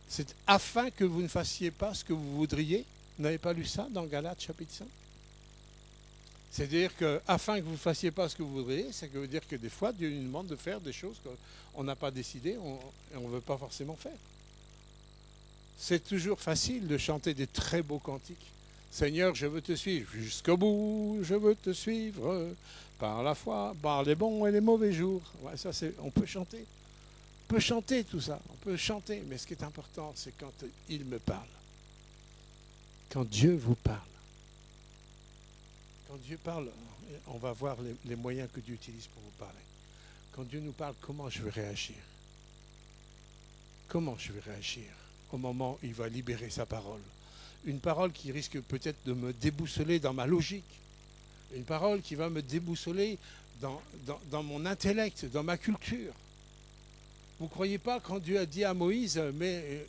S1: c'est afin que vous ne fassiez pas ce que vous voudriez? Vous n'avez pas lu ça dans Galates chapitre 5? C'est-à-dire qu'afin que vous ne fassiez pas ce que vous voudriez, ça veut dire que des fois, Dieu nous demande de faire des choses qu'on n'a pas décidé et on ne veut pas forcément faire. C'est toujours facile de chanter des très beaux cantiques. Seigneur, je veux te suivre jusqu'au bout, je veux te suivre par la foi, par les bons et les mauvais jours. Ouais, ça, on peut chanter. On peut chanter tout ça, on peut chanter. Mais ce qui est important, c'est quand il me parle. Quand Dieu vous parle. Quand Dieu parle, on va voir les moyens que Dieu utilise pour vous parler. Quand Dieu nous parle, comment je vais réagir? Comment je vais réagir au moment où il va libérer sa parole? Une parole qui risque peut-être de me déboussoler dans ma logique. Une parole qui va me déboussoler dans mon intellect, dans ma culture. Vous ne croyez pas quand Dieu a dit à Moïse, mets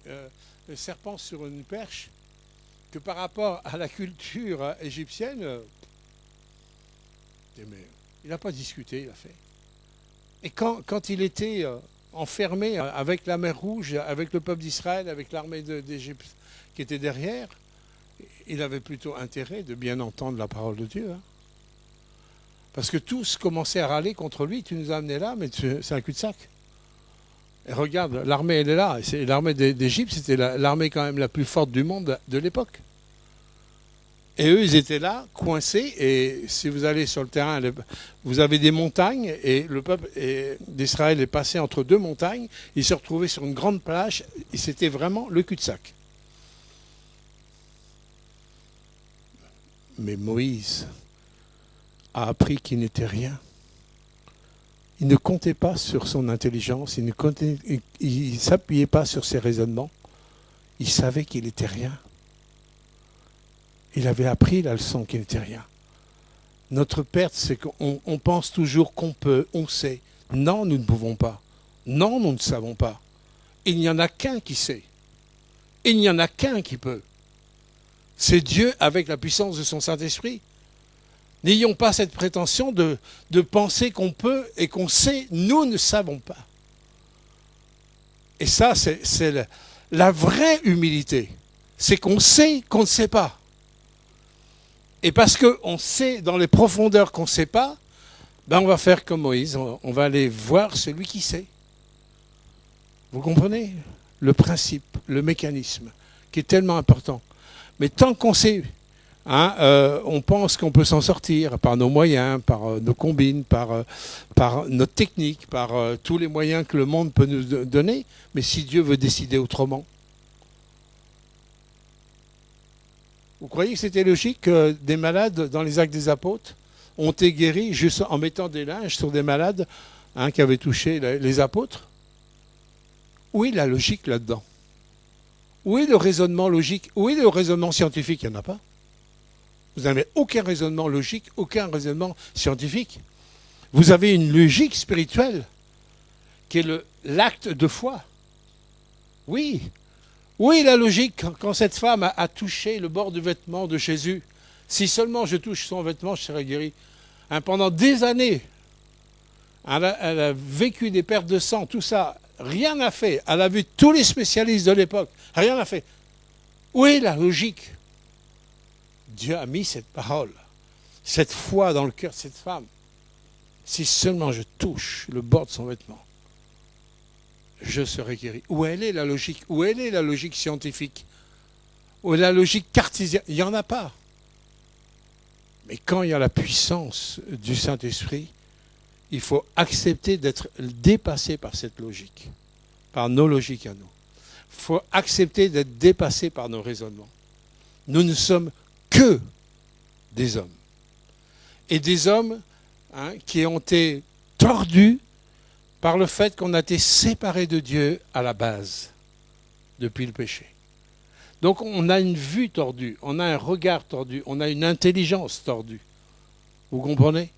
S1: le serpent sur une perche, que par rapport à la culture égyptienne, mais il n'a pas discuté, il a fait. Et quand il était enfermé avec la mer Rouge, avec le peuple d'Israël, avec l'armée d'Égypte qui était derrière, il avait plutôt intérêt de bien entendre la parole de Dieu. Parce que tous commençaient à râler contre lui, tu nous as amenés là, mais c'est un cul-de-sac. Et regarde, l'armée, elle est là. L'armée d'Égypte, c'était l'armée quand même la plus forte du monde de l'époque. Et eux, ils étaient là, coincés, et si vous allez sur le terrain, vous avez des montagnes, et le peuple d'Israël est passé entre deux montagnes, il s'est retrouvé sur une grande plage, et c'était vraiment le cul-de-sac. Mais Moïse a appris qu'il n'était rien. Il ne comptait pas sur son intelligence, il ne s'appuyait pas sur ses raisonnements, il savait qu'il n'était rien. Il avait appris la leçon qu'il n'était rien. Notre perte, c'est qu'on pense toujours qu'on peut, on sait. Non, nous ne pouvons pas. Non, nous ne savons pas. Il n'y en a qu'un qui sait. Il n'y en a qu'un qui peut. C'est Dieu avec la puissance de son Saint-Esprit. N'ayons pas cette prétention de penser qu'on peut et qu'on sait. Nous ne savons pas. Et ça, c'est la vraie humilité. C'est qu'on sait qu'on ne sait pas. Et parce qu'on sait dans les profondeurs qu'on ne sait pas, Ben, on va faire comme Moïse, on va aller voir celui qui sait. Vous comprenez le principe, le mécanisme, qui est tellement important. Mais tant qu'on sait, on pense qu'on peut s'en sortir par nos moyens, par nos combines, par notre technique, par tous les moyens que le monde peut nous donner. Mais si Dieu veut décider autrement, vous croyez que c'était logique que des malades dans les Actes des Apôtres ont été guéris juste en mettant des linges sur des malades qui avaient touché les apôtres? Où est la logique là-dedans? Où est le raisonnement logique? Où est le raisonnement scientifique? Il n'y en a pas. Vous n'avez aucun raisonnement logique, aucun raisonnement scientifique. Vous avez une logique spirituelle qui est l'acte de foi. Oui. Où est la logique quand cette femme a touché le bord du vêtement de Jésus? Si seulement je touche son vêtement, je serai guéri. Pendant des années, elle a vécu des pertes de sang, tout ça. Rien n'a fait. Elle a vu tous les spécialistes de l'époque. Rien n'a fait. Où est la logique? Dieu a mis cette parole, cette foi dans le cœur de cette femme. Si seulement je touche le bord de son vêtement, je serai guéri. Où elle est la logique? Où elle est la logique scientifique? Où est la logique cartésienne? Il n'y en a pas. Mais quand il y a la puissance du Saint-Esprit, il faut accepter d'être dépassé par cette logique, par nos logiques à nous. Il faut accepter d'être dépassé par nos raisonnements. Nous ne sommes que des hommes. Et des hommes qui ont été tordus par le fait qu'on a été séparés de Dieu à la base, depuis le péché. Donc on a une vue tordue, on a un regard tordu, on a une intelligence tordue. Vous comprenez?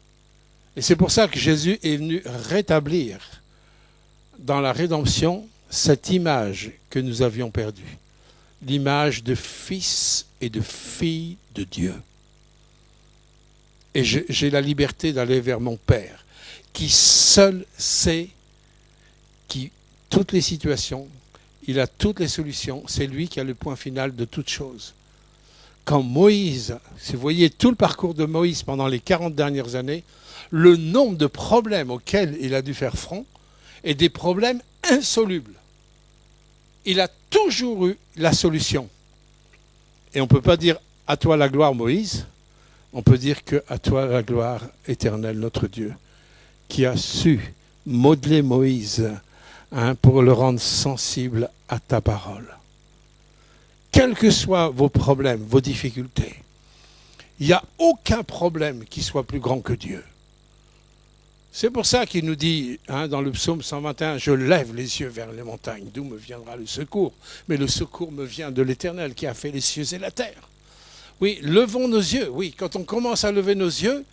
S1: Et c'est pour ça que Jésus est venu rétablir dans la rédemption cette image que nous avions perdue. L'image de fils et de fille de Dieu. Et j'ai la liberté d'aller vers mon Père, qui seul sait toutes les situations, il a toutes les solutions, c'est lui qui a le point final de toutes choses. Quand Moïse, si vous voyez tout le parcours de Moïse pendant les 40 dernières années, le nombre de problèmes auxquels il a dû faire front est des problèmes insolubles. Il a toujours eu la solution. Et on ne peut pas dire « à toi la gloire Moïse », on peut dire que « à toi la gloire éternelle notre Dieu », qui a su modeler Moïse pour le rendre sensible à ta parole. Quels que soient vos problèmes, vos difficultés, il n'y a aucun problème qui soit plus grand que Dieu. C'est pour ça qu'il nous dit dans le psaume 121, « Je lève les yeux vers les montagnes, d'où me viendra le secours. Mais le secours me vient de l'Éternel qui a fait les cieux et la terre. » Oui, levons nos yeux. Oui, quand on commence à lever nos yeux,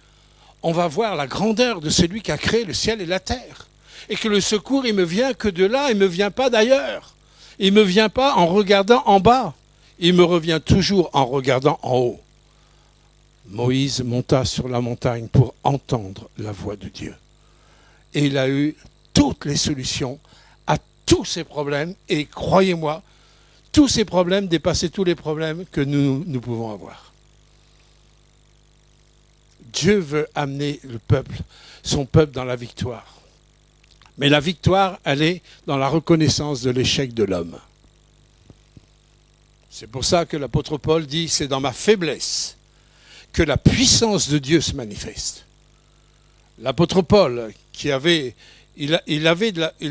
S1: on va voir la grandeur de celui qui a créé le ciel et la terre. Et que le secours, il ne me vient que de là, il ne me vient pas d'ailleurs. Il ne me vient pas en regardant en bas. Il me revient toujours en regardant en haut. Moïse monta sur la montagne pour entendre la voix de Dieu. Et il a eu toutes les solutions à tous ces problèmes. Et croyez-moi, tous ces problèmes dépassaient tous les problèmes que nous pouvons avoir. Dieu veut amener son peuple dans la victoire. Mais la victoire, elle est dans la reconnaissance de l'échec de l'homme. C'est pour ça que l'apôtre Paul dit, c'est dans ma faiblesse que la puissance de Dieu se manifeste. L'apôtre Paul, il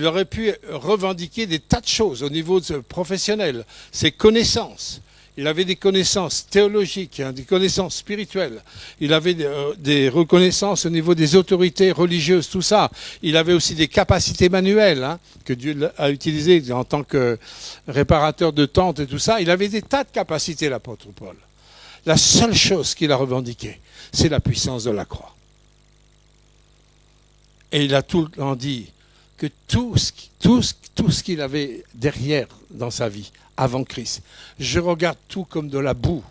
S1: aurait pu revendiquer des tas de choses au niveau professionnel, ses connaissances. Il avait des connaissances théologiques, des connaissances spirituelles. Il avait des reconnaissances au niveau des autorités religieuses, tout ça. Il avait aussi des capacités manuelles que Dieu a utilisées en tant que réparateur de tentes et tout ça. Il avait des tas de capacités, l'apôtre Paul. La seule chose qu'il a revendiquée, c'est la puissance de la croix. Et il a tout le temps dit que tout ce qu'il avait derrière dans sa vie, avant Christ, je regarde tout comme de la boue.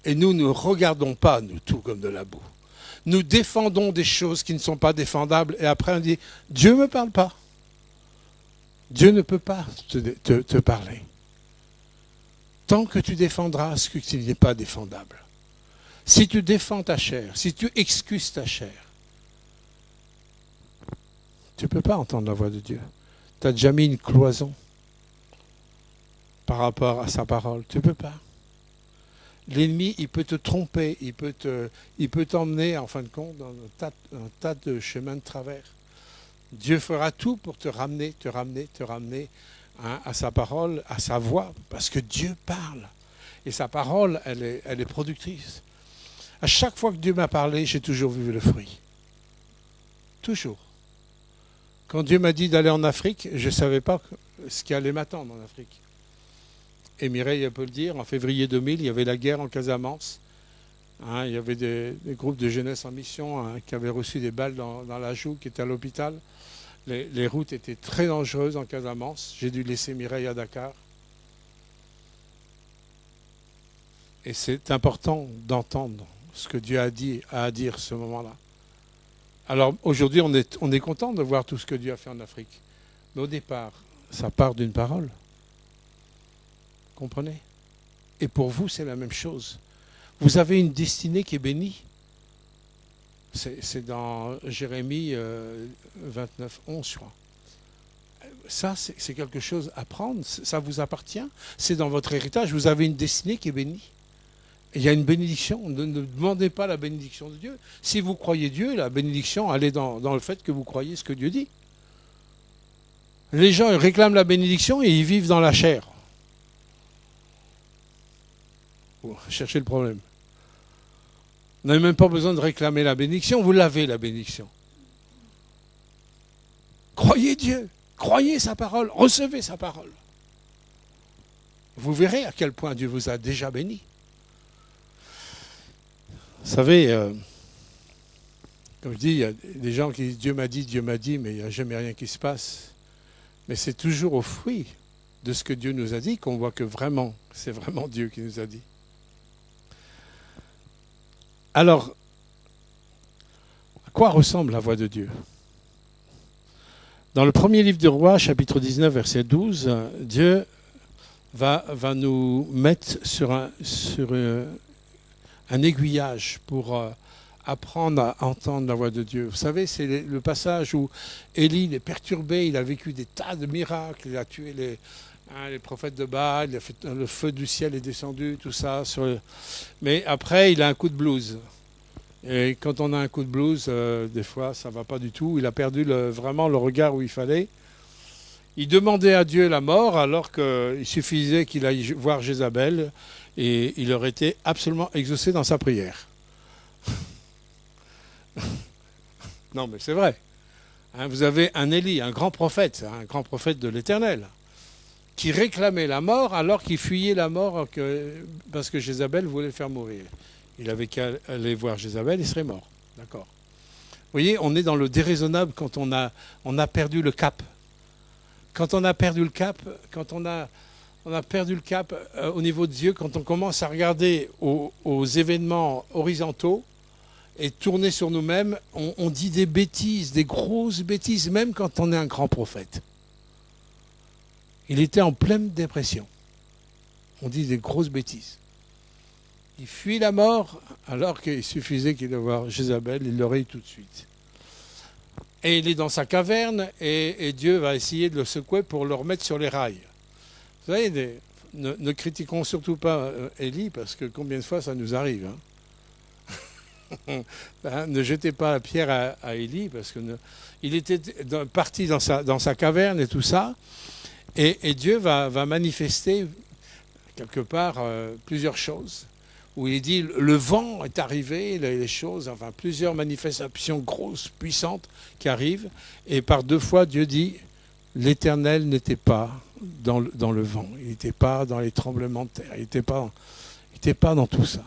S1: Et nous ne regardons pas, nous, tout comme de la boue. Nous défendons des choses qui ne sont pas défendables et après on dit, Dieu ne me parle pas. Dieu ne peut pas te parler. Tant que tu défendras ce qui n'est pas défendable. Si tu défends ta chair, si tu excuses ta chair, tu ne peux pas entendre la voix de Dieu. Tu as déjà mis une cloison par rapport à sa parole. Tu ne peux pas. L'ennemi, il peut te tromper, il peut t'emmener, en fin de compte, dans un tas de chemins de travers. Dieu fera tout pour te ramener à sa parole, à sa voix, parce que Dieu parle. Et sa parole, elle est productrice. À chaque fois que Dieu m'a parlé, j'ai toujours vu le fruit. Toujours. Quand Dieu m'a dit d'aller en Afrique, je ne savais pas ce qui allait m'attendre en Afrique. Et Mireille peut le dire, en février 2000, il y avait la guerre en Casamance. Il y avait des groupes de jeunesse en mission qui avaient reçu des balles dans la joue, qui étaient à l'hôpital. Les routes étaient très dangereuses en Casamance. J'ai dû laisser Mireille à Dakar. Et c'est important d'entendre ce que Dieu a à dire ce moment-là. Alors aujourd'hui, on est content de voir tout ce que Dieu a fait en Afrique. Mais au départ, ça part d'une parole. Comprenez? Et pour vous, c'est la même chose. Vous avez une destinée qui est bénie. C'est dans Jérémie 29, 11, je crois. Ça, c'est quelque chose à prendre. Ça vous appartient. C'est dans votre héritage. Vous avez une destinée qui est bénie. Et il y a une bénédiction. Ne demandez pas la bénédiction de Dieu. Si vous croyez Dieu, la bénédiction, elle est dans le fait que vous croyez ce que Dieu dit. Les gens ils réclament la bénédiction et ils vivent dans la chair. Cherchez le problème. Vous n'avez même pas besoin de réclamer la bénédiction, vous l'avez la bénédiction. Croyez Dieu, croyez sa parole, recevez sa parole. Vous verrez à quel point Dieu vous a déjà béni. Vous savez, comme je dis, il y a des gens qui disent Dieu m'a dit, mais il n'y a jamais rien qui se passe. Mais c'est toujours au fruit de ce que Dieu nous a dit qu'on voit que vraiment, c'est vraiment Dieu qui nous a dit. Alors, à quoi ressemble la voix de Dieu? Dans le premier livre du Roi, chapitre 19, verset 12, Dieu va nous mettre sur un aiguillage pour apprendre à entendre la voix de Dieu. Vous savez, c'est le passage où Élie est perturbé, il a vécu des tas de miracles, il a tué les prophètes de Baal, le feu du ciel est descendu, tout ça. Mais après, il a un coup de blues. Et quand on a un coup de blues, des fois, ça ne va pas du tout. Il a perdu vraiment le regard où il fallait. Il demandait à Dieu la mort alors qu'il suffisait qu'il aille voir Jézabel et il aurait été absolument exaucé dans sa prière. Non, mais c'est vrai. Vous avez un Élie, un grand prophète de l'Éternel, qui réclamait la mort alors qu'il fuyait la mort parce que Jézabel voulait le faire mourir. Il avait qu'à aller voir Jézabel, il serait mort. D'accord. Vous voyez, on est dans le déraisonnable quand on a perdu le cap. Quand on a perdu le cap, au niveau de Dieu, quand on commence à regarder aux événements horizontaux et tourner sur nous-mêmes, on dit des bêtises, des grosses bêtises, même quand on est un grand prophète. Il était en pleine dépression. On dit des grosses bêtises. Il fuit la mort alors qu'il suffisait qu'il aille voir Jézabel, il l'aurait eu tout de suite. Et il est dans sa caverne et Dieu va essayer de le secouer pour le remettre sur les rails. Vous savez, ne critiquons surtout pas Élie parce que combien de fois ça nous arrive. Ne jetez pas la pierre à Élie parce que il était parti dans sa caverne et tout ça. Et Dieu va manifester quelque part plusieurs choses. Où il dit le vent est arrivé, les choses, enfin plusieurs manifestations grosses, puissantes qui arrivent. Et par deux fois, Dieu dit l'Éternel n'était pas dans le vent, il n'était pas dans les tremblements de terre, il n'était pas dans tout ça.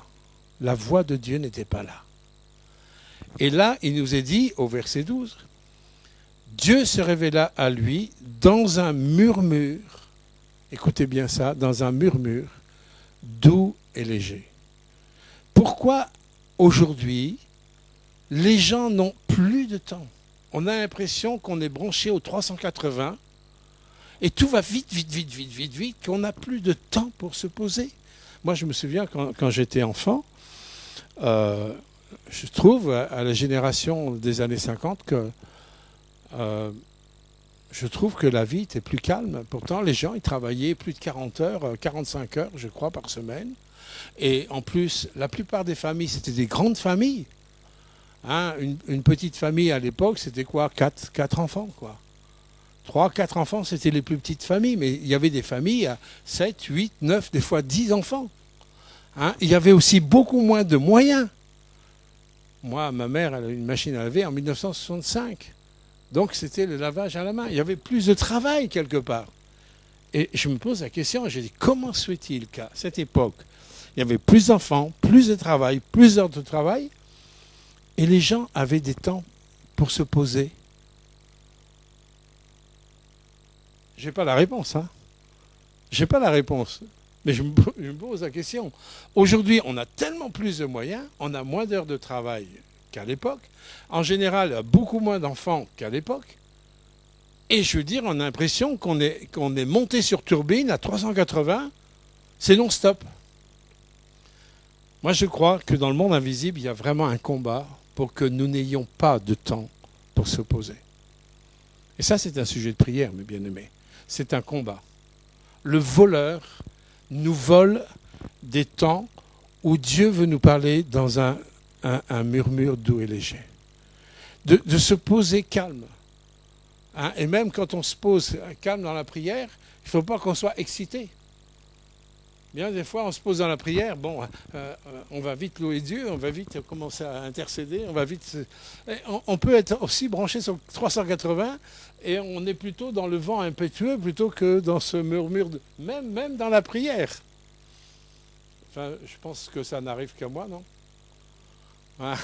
S1: La voix de Dieu n'était pas là. Et là, il nous est dit au verset 12, Dieu se révéla à lui dans un murmure, écoutez bien ça, dans un murmure doux et léger. Pourquoi aujourd'hui, les gens n'ont plus de temps? On a l'impression qu'on est branché au 380 et tout va vite, qu'on n'a plus de temps pour se poser. Moi, je me souviens quand j'étais enfant, je trouve à la génération des années 50 que je trouve que la vie était plus calme. Pourtant, les gens, ils travaillaient plus de 40 heures, 45 heures, je crois, par semaine. Et en plus, la plupart des familles, c'était des grandes familles. Hein, une petite famille à l'époque, c'était quoi? Quatre enfants, quoi. 3, 4 enfants, c'était les plus petites familles. Mais il y avait des familles à 7, 8, 9, des fois 10 enfants. Hein, il y avait aussi beaucoup moins de moyens. Moi, ma mère, elle a eu une machine à laver en 1965. Donc, c'était le lavage à la main. Il y avait plus de travail quelque part. Et je me pose la question, j'ai dit, comment se fait-il qu'à cette époque, il y avait plus d'enfants, plus de travail, plus d'heures de travail, et les gens avaient des temps pour se poser? Je n'ai pas la réponse, hein. Je n'ai pas la réponse. Mais je me pose la question. Aujourd'hui, on a tellement plus de moyens, on a moins d'heures de travail qu'à l'époque. En général, il y a beaucoup moins d'enfants qu'à l'époque. Et je veux dire, on a l'impression qu'on est monté sur turbine à 380, c'est non-stop. Moi, je crois que dans le monde invisible, il y a vraiment un combat pour que nous n'ayons pas de temps pour se poser. Et ça, c'est un sujet de prière, mes bien-aimés. C'est un combat. Le voleur nous vole des temps où Dieu veut nous parler dans un murmure doux et léger. De se poser calme. Hein, et même quand on se pose calme dans la prière, il ne faut pas qu'on soit excité. Bien des fois, on se pose dans la prière, on va vite louer Dieu, on va vite commencer à intercéder, on peut être aussi branché sur 380 et on est plutôt dans le vent impétueux plutôt que dans ce murmure, même dans la prière. Enfin, je pense que ça n'arrive qu'à moi, non? Ah.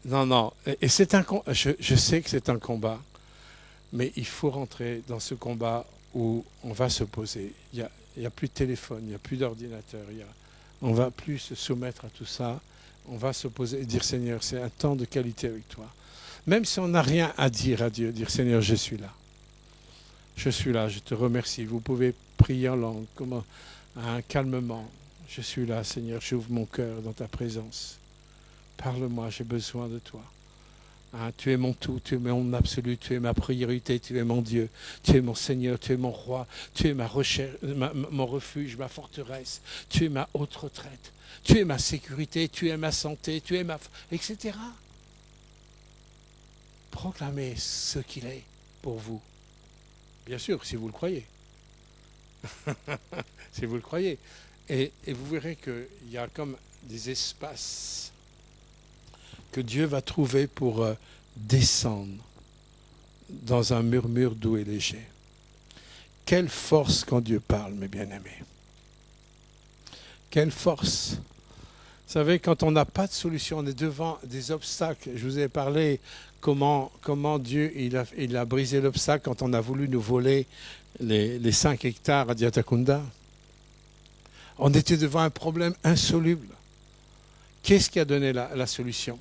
S1: Non. Et c'est je sais que c'est un combat, mais il faut rentrer dans ce combat où on va se poser. Il n'y a plus de téléphone, il n'y a plus d'ordinateur. On ne va plus se soumettre à tout ça. On va se poser et dire, Seigneur, c'est un temps de qualité avec toi. Même si on n'a rien à dire à Dieu, dire, Seigneur, je suis là. Je suis là, je te remercie. Vous pouvez prier en langue, calmement. Je suis là, Seigneur, j'ouvre mon cœur dans ta présence. Parle-moi, j'ai besoin de toi. Hein, tu es mon tout, tu es mon absolu, tu es ma priorité, tu es mon Dieu, tu es mon Seigneur, tu es mon roi, tu es ma recherche, mon refuge, ma forteresse, tu es ma haute retraite, tu es ma sécurité, tu es ma santé, tu es etc. Proclamez ce qu'il est pour vous. Bien sûr, si vous le croyez. Si vous le croyez. Et vous verrez qu'il y a comme des espaces que Dieu va trouver pour descendre dans un murmure doux et léger. Quelle force quand Dieu parle, mes bien-aimés. Quelle force. Vous savez, quand on n'a pas de solution, on est devant des obstacles. Je vous ai parlé comment Dieu il a brisé l'obstacle quand on a voulu nous voler les 5 hectares à Diatakunda. On était devant un problème insoluble. Qu'est-ce qui a donné la solution?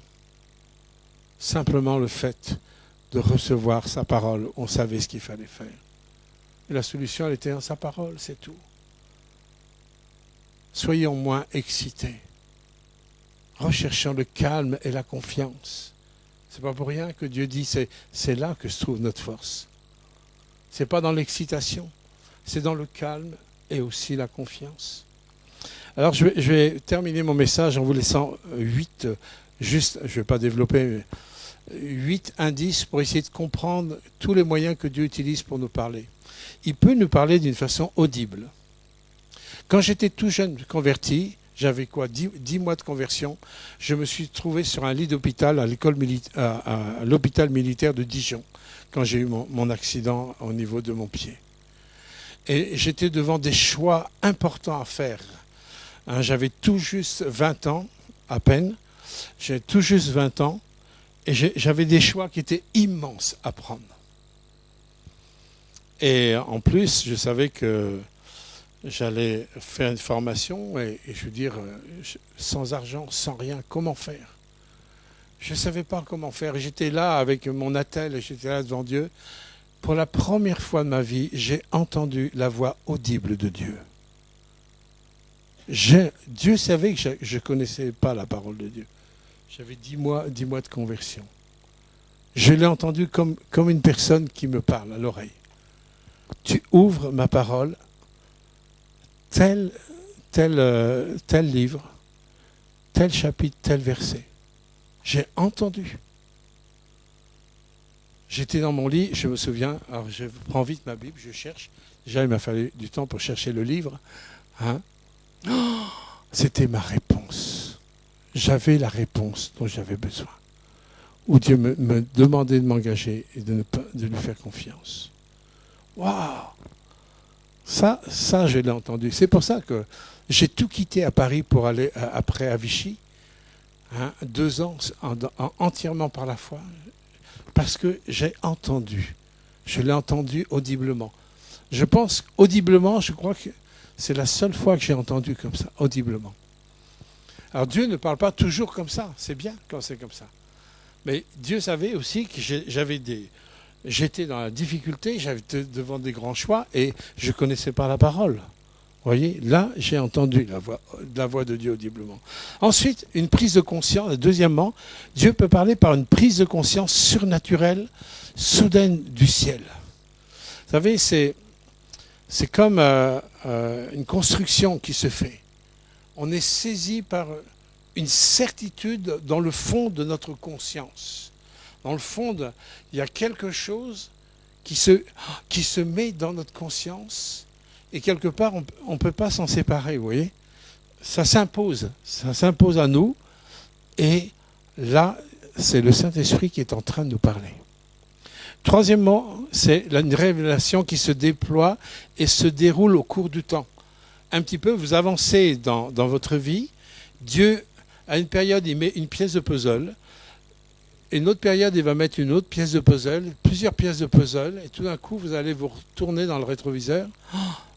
S1: Simplement le fait de recevoir sa parole. On savait ce qu'il fallait faire. Et la solution, elle était dans sa parole, c'est tout. Soyons moins excités. Recherchons le calme et la confiance. C'est pas pour rien que Dieu dit c'est là que se trouve notre force. C'est pas dans l'excitation, c'est dans le calme et aussi la confiance. Alors je vais terminer mon message en vous laissant 8, juste, je ne vais pas développer, 8 indices pour essayer de comprendre tous les moyens que Dieu utilise pour nous parler. Il peut nous parler d'une façon audible. Quand j'étais tout jeune converti, j'avais 10 mois de conversion, je me suis trouvé sur un lit d'hôpital à l'hôpital militaire de Dijon, quand j'ai eu mon accident au niveau de mon pied. Et j'étais devant des choix importants à faire. Hein, j'avais tout juste 20 ans, à peine. J'avais tout juste 20 ans. Et j'avais des choix qui étaient immenses à prendre. Et en plus, je savais que j'allais faire une formation et je veux dire, sans argent, sans rien, comment faire? Je ne savais pas comment faire. J'étais là avec mon attelle et j'étais là devant Dieu. Pour la première fois de ma vie, j'ai entendu la voix audible de Dieu. Dieu savait que je ne connaissais pas la parole de Dieu. J'avais 10 mois de conversion. Je l'ai entendu comme une personne qui me parle à l'oreille. Tu ouvres ma parole, tel livre, tel chapitre, tel verset. J'ai entendu. J'étais dans mon lit, je me souviens, alors je prends vite ma Bible, je cherche. Déjà, il m'a fallu du temps pour chercher le livre. Hein? Oh, c'était ma réponse. J'avais la réponse dont j'avais besoin. Où Dieu me demandait de m'engager et de lui faire confiance. Waouh! Ça, je l'ai entendu. C'est pour ça que j'ai tout quitté à Paris pour aller après à Vichy. 2 ans entièrement par la foi. Parce que j'ai entendu. Je l'ai entendu audiblement. Je pense audiblement, je crois que c'est la seule fois que j'ai entendu comme ça, audiblement. Alors Dieu ne parle pas toujours comme ça. C'est bien quand c'est comme ça. Mais Dieu savait aussi que j'étais dans la difficulté, j'étais devant des grands choix et je ne connaissais pas la parole. Vous voyez, là, j'ai entendu la voix de Dieu audiblement. Ensuite, une prise de conscience. Deuxièmement, Dieu peut parler par une prise de conscience surnaturelle, soudaine du ciel. Vous savez, c'est comme une construction qui se fait. On est saisi par une certitude dans le fond de notre conscience. Dans le fond, il y a quelque chose qui se met dans notre conscience et quelque part, on ne peut pas s'en séparer, vous voyez. Ça s'impose à nous et là, c'est le Saint-Esprit qui est en train de nous parler. Troisièmement, c'est une révélation qui se déploie et se déroule au cours du temps. Un petit peu, vous avancez dans votre vie, Dieu, à une période, il met une pièce de puzzle, et une autre période, il va mettre une autre pièce de puzzle, plusieurs pièces de puzzle, et tout d'un coup, vous allez vous retourner dans le rétroviseur,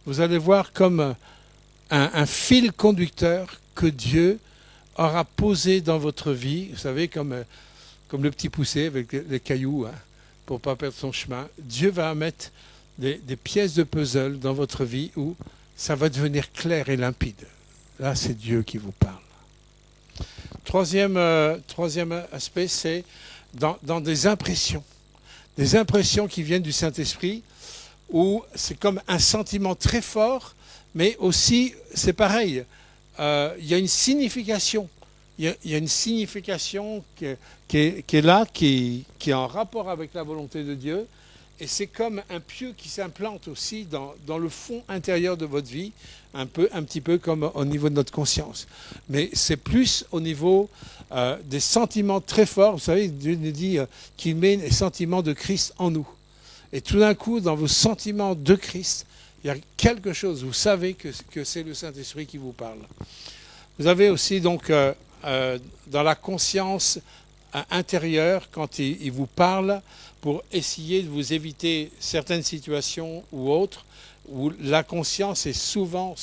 S1: vous allez voir comme un fil conducteur que Dieu aura posé dans votre vie, vous savez, comme le petit poussé avec les cailloux, pour ne pas perdre son chemin. Dieu va mettre des pièces de puzzle dans votre vie où ça va devenir clair et limpide. Là, c'est Dieu qui vous parle. Troisième aspect, c'est dans des impressions qui viennent du Saint-Esprit, où c'est comme un sentiment très fort, mais aussi, c'est pareil, il y a une signification. Il y a une signification qui est là, qui est en rapport avec la volonté de Dieu, et c'est comme un pieu qui s'implante aussi dans le fond intérieur de votre vie, un petit peu comme au niveau de notre conscience. Mais c'est plus au niveau des sentiments très forts. Vous savez, Dieu nous dit qu'il met les sentiments de Christ en nous. Et tout d'un coup, dans vos sentiments de Christ, il y a quelque chose, vous savez que c'est le Saint-Esprit qui vous parle. Vous avez aussi donc dans la conscience intérieure, quand il vous parle, pour essayer de vous éviter certaines situations ou autres, où la conscience est souvent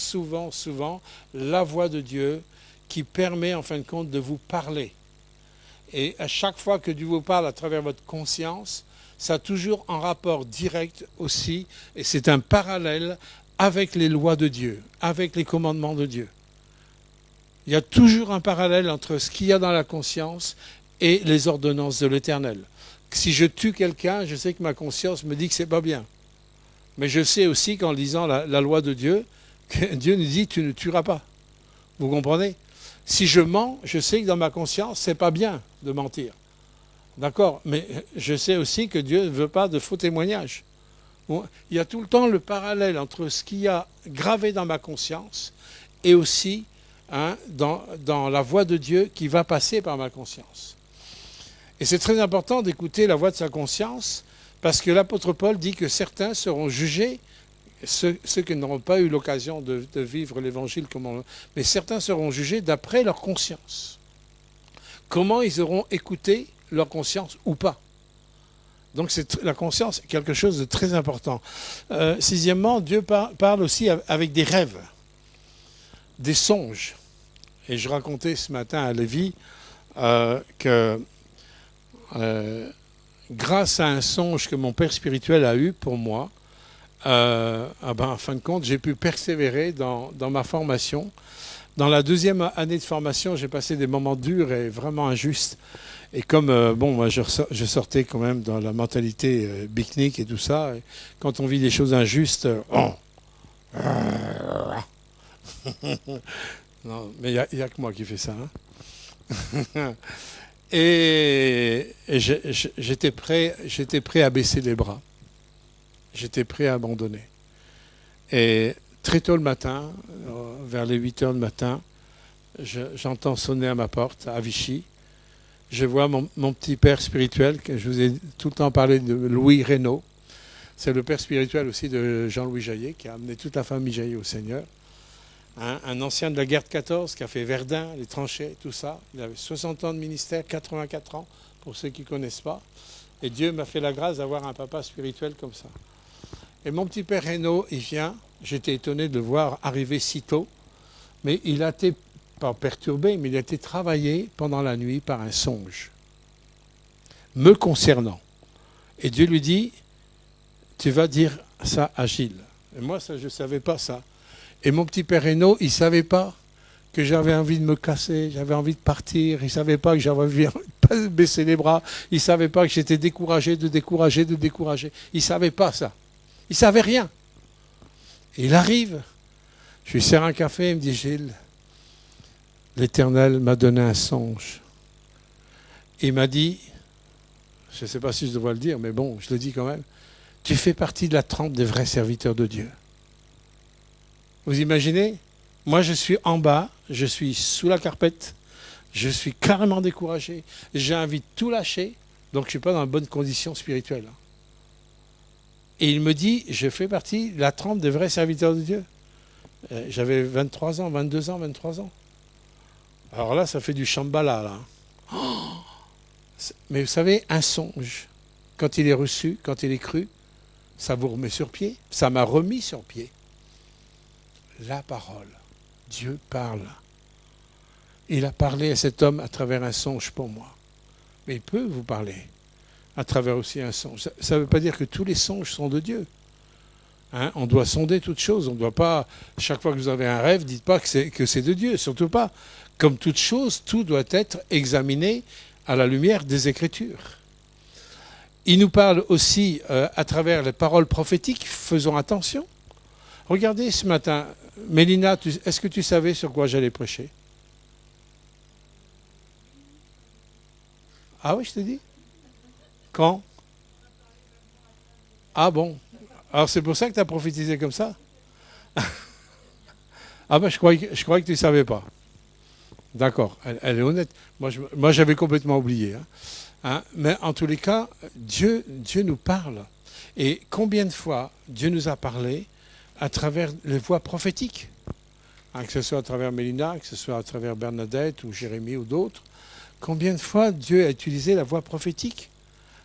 S1: la voix de Dieu qui permet en fin de compte de vous parler. Et à chaque fois que Dieu vous parle à travers votre conscience, ça a toujours un rapport direct aussi, et c'est un parallèle avec les lois de Dieu, avec les commandements de Dieu. Il y a toujours un parallèle entre ce qu'il y a dans la conscience et les ordonnances de l'Éternel. Si je tue quelqu'un, je sais que ma conscience me dit que c'est pas bien. Mais je sais aussi qu'en lisant la loi de Dieu, que Dieu nous dit tu ne tueras pas. Vous comprenez? Si je mens, je sais que dans ma conscience, c'est pas bien de mentir. D'accord? Mais je sais aussi que Dieu ne veut pas de faux témoignages. Bon, il y a tout le temps le parallèle entre ce qu'il y a gravé dans ma conscience et aussi dans la voix de Dieu qui va passer par ma conscience. Et c'est très important d'écouter la voix de sa conscience, parce que l'apôtre Paul dit que certains seront jugés, ceux qui n'auront pas eu l'occasion de vivre l'évangile, mais certains seront jugés d'après leur conscience. Comment ils auront écouté leur conscience ou pas. Donc la conscience est quelque chose de très important. Sixièmement, Dieu parle aussi avec des rêves, des songes. Et je racontais ce matin à Lévi que grâce à un songe que mon père spirituel a eu pour moi, en fin de compte, j'ai pu persévérer dans ma formation. Dans la deuxième année de formation, j'ai passé des moments durs et vraiment injustes. Et comme, moi, je sortais quand même dans la mentalité bicknick et tout ça. Et quand on vit des choses injustes, non, mais il n'y a que moi qui fais ça. Hein. Et j'étais prêt à baisser les bras. J'étais prêt à abandonner. Et très tôt le matin, vers les 8 heures du matin, j'entends sonner à ma porte, à Vichy. Je vois mon petit père spirituel, que je vous ai tout le temps parlé de Louis Reynaud. C'est le père spirituel aussi de Jean-Louis Jaillet, qui a amené toute la famille Jaillet au Seigneur. Un ancien de la guerre de 14, qui a fait Verdun, les tranchées, tout ça. Il avait 60 ans de ministère, 84 ans, pour ceux qui ne connaissent pas. Et Dieu m'a fait la grâce d'avoir un papa spirituel comme ça. Et mon petit père Reynaud, il vient. J'étais étonné de le voir arriver si tôt. Mais il a été, pas perturbé, mais il a été travaillé pendant la nuit par un songe, me concernant. Et Dieu lui dit, tu vas dire ça à Gilles. Et moi, ça, je ne savais pas ça. Et mon petit père Reynaud, il ne savait pas que j'avais envie de me casser, j'avais envie de partir. Il ne savait pas que j'avais envie de baisser les bras. Il ne savait pas que j'étais découragé. Il ne savait pas ça. Il ne savait rien. Et il arrive. Je lui sers un café, il me dit, Gilles, l'Éternel m'a donné un songe. Il m'a dit, je ne sais pas si je dois le dire, mais bon, je le dis quand même, tu fais partie de la trempe des vrais serviteurs de Dieu. Vous imaginez? Moi, je suis en bas, je suis sous la carpette, je suis carrément découragé, j'ai envie de tout lâcher, donc je ne suis pas dans de bonnes conditions spirituelles. Et il me dit, je fais partie de la trempe des vrais serviteurs de Dieu. J'avais 23 ans, 22 ans, 23 ans. Alors là, ça fait du Shambhala, là. Oh, mais vous savez, un songe, quand il est reçu, quand il est cru, ça vous remet sur pied. Ça m'a remis sur pied. La parole. Dieu parle. Il a parlé à cet homme à travers un songe pour moi. Mais il peut vous parler à travers aussi un songe. Ça ne veut pas dire que tous les songes sont de Dieu. Hein, on doit sonder toutes choses. On ne doit pas, chaque fois que vous avez un rêve, dites pas que c'est de Dieu. Surtout pas. Comme toute chose, tout doit être examiné à la lumière des Écritures. Il nous parle aussi à travers les paroles prophétiques. Faisons attention. Regardez ce matin, Mélina, est-ce que tu savais sur quoi j'allais prêcher? Ah oui, je te dis. Quand? Ah bon. Alors c'est pour ça que tu as prophétisé comme ça? Ah ben je croyais que tu ne savais pas. D'accord, elle est honnête. Moi j'avais complètement oublié. Hein, mais en tous les cas, Dieu nous parle. Et combien de fois Dieu nous a parlé à travers les voix prophétiques, hein, que ce soit à travers Mélina, que ce soit à travers Bernadette ou Jérémie ou d'autres. Combien de fois Dieu a utilisé la voix prophétique,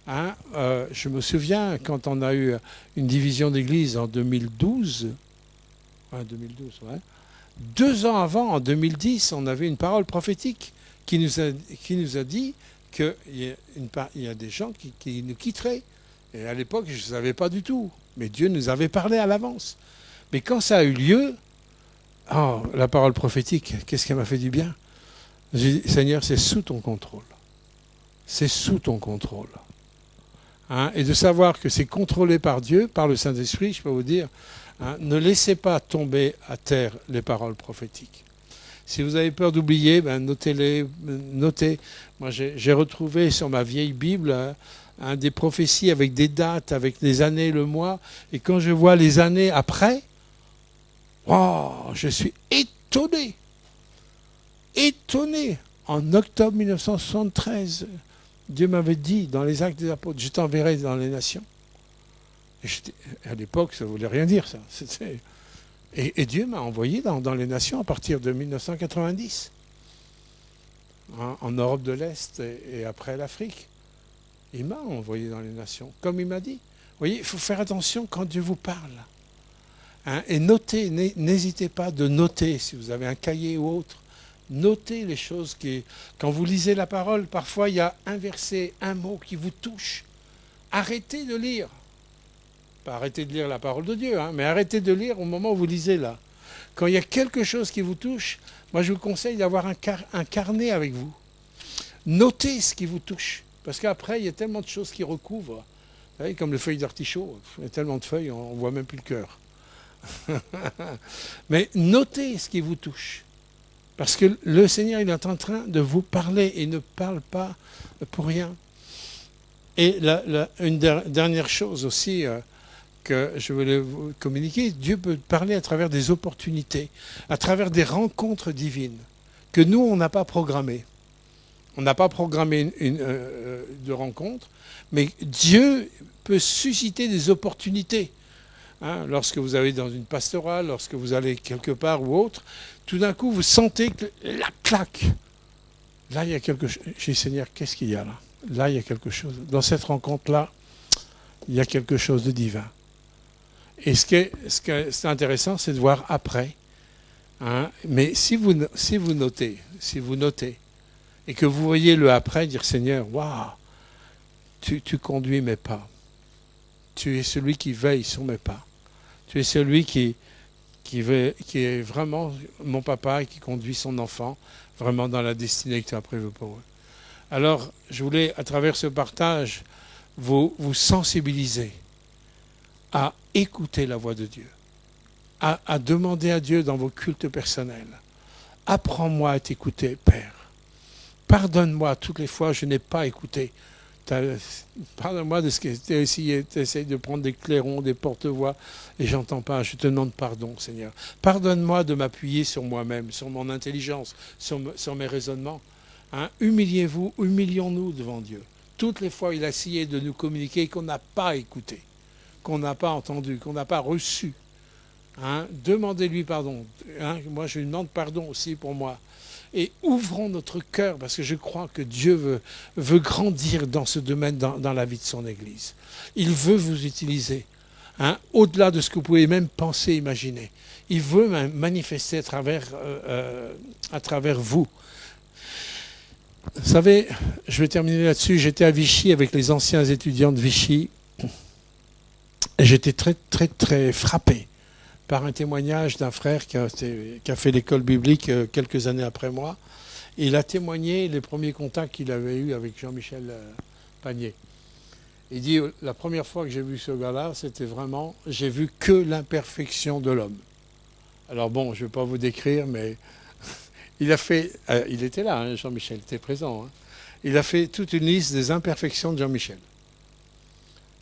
S1: hein, je me souviens quand on a eu une division d'église en 2012, ouais, 2012, ouais. 2 ans avant, en 2010, on avait une parole prophétique qui nous a dit qu'il y a des gens qui nous quitteraient. Et à l'époque, je ne savais pas du tout. Mais Dieu nous avait parlé à l'avance. Mais quand ça a eu lieu, oh, la parole prophétique, qu'est-ce qui m'a fait du bien? J'ai dit, Seigneur, c'est sous ton contrôle. C'est sous ton contrôle. Hein, et de savoir que c'est contrôlé par Dieu, par le Saint-Esprit, je peux vous dire, hein, ne laissez pas tomber à terre les paroles prophétiques. Si vous avez peur d'oublier, ben notez-les, notez. Moi, j'ai retrouvé sur ma vieille Bible des prophéties avec des dates, avec les années, le mois. Et quand je vois les années après, wow, je suis étonné. Étonné. En octobre 1973, Dieu m'avait dit dans les Actes des Apôtres, je t'enverrai dans les nations. Et à l'époque, ça ne voulait rien dire, ça. Et Dieu m'a envoyé dans les nations à partir de 1990, en Europe de l'Est et après l'Afrique. Il m'a envoyé dans les nations, comme il m'a dit. Vous voyez, il faut faire attention quand Dieu vous parle. Hein, et notez, n'hésitez pas de noter, si vous avez un cahier ou autre, notez les choses qui... Quand vous lisez la parole, parfois il y a un verset, un mot qui vous touche. Arrêtez de lire. Pas arrêtez de lire la parole de Dieu, hein, mais arrêtez de lire au moment où vous lisez là. Quand il y a quelque chose qui vous touche, moi je vous conseille d'avoir un carnet avec vous. Notez ce qui vous touche. Parce qu'après, il y a tellement de choses qui recouvrent. Vous savez, comme les feuilles d'artichaut, il y a tellement de feuilles, on ne voit même plus le cœur. Mais notez ce qui vous touche. Parce que le Seigneur, il est en train de vous parler et il ne parle pas pour rien. Et une dernière chose aussi que je voulais vous communiquer, Dieu peut parler à travers des opportunités, à travers des rencontres divines que nous, on n'a pas programmées. On n'a pas programmé de rencontre, mais Dieu peut susciter des opportunités. Hein, lorsque vous allez dans une pastorale, lorsque vous allez quelque part ou autre, tout d'un coup, vous sentez que la claque. Là, il y a quelque chose. J'ai dit, Seigneur, qu'est-ce qu'il y a là? Là, il y a quelque chose. Dans cette rencontre-là, il y a quelque chose de divin. Et ce qui est intéressant, c'est de voir après. Hein, mais si vous notez, et que vous voyez le après, dire, Seigneur, waouh, tu conduis mes pas. Tu es celui qui veille sur mes pas. Tu es celui qui est vraiment mon papa et qui conduit son enfant vraiment dans la destinée que tu as prévue pour eux. Alors, je voulais, à travers ce partage, vous sensibiliser à écouter la voix de Dieu, à demander à Dieu dans vos cultes personnels. Apprends-moi à t'écouter, Père. Pardonne-moi toutes les fois où je n'ai pas écouté. Pardonne-moi de ce que tu as essayé. Tu essayes de prendre des clairons, des porte-voix, et j'entends pas. Je te demande pardon, Seigneur. Pardonne-moi de m'appuyer sur moi-même, sur mon intelligence, sur mes raisonnements. Hein? Humilions-nous devant Dieu. Toutes les fois, il a essayé de nous communiquer qu'on n'a pas écouté, qu'on n'a pas entendu, qu'on n'a pas reçu. Hein? Demandez-lui pardon. Hein? Moi, je lui demande pardon aussi pour moi. Et ouvrons notre cœur, parce que je crois que Dieu veut grandir dans ce domaine, dans la vie de son Église. Il veut vous utiliser, hein, au-delà de ce que vous pouvez même penser, imaginer. Il veut manifester à travers vous. Vous savez, je vais terminer là-dessus. J'étais à Vichy avec les anciens étudiants de Vichy. Et j'étais très, très, très frappé par un témoignage d'un frère qui a fait l'école biblique quelques années après moi. Et il a témoigné les premiers contacts qu'il avait eus avec Jean-Michel Panier. Il dit, la première fois que j'ai vu ce gars-là, c'était vraiment, j'ai vu que l'imperfection de l'homme. Alors bon, je ne vais pas vous décrire, mais il a fait, il était là, hein, Jean-Michel, était présent. Hein. Il a fait toute une liste des imperfections de Jean-Michel.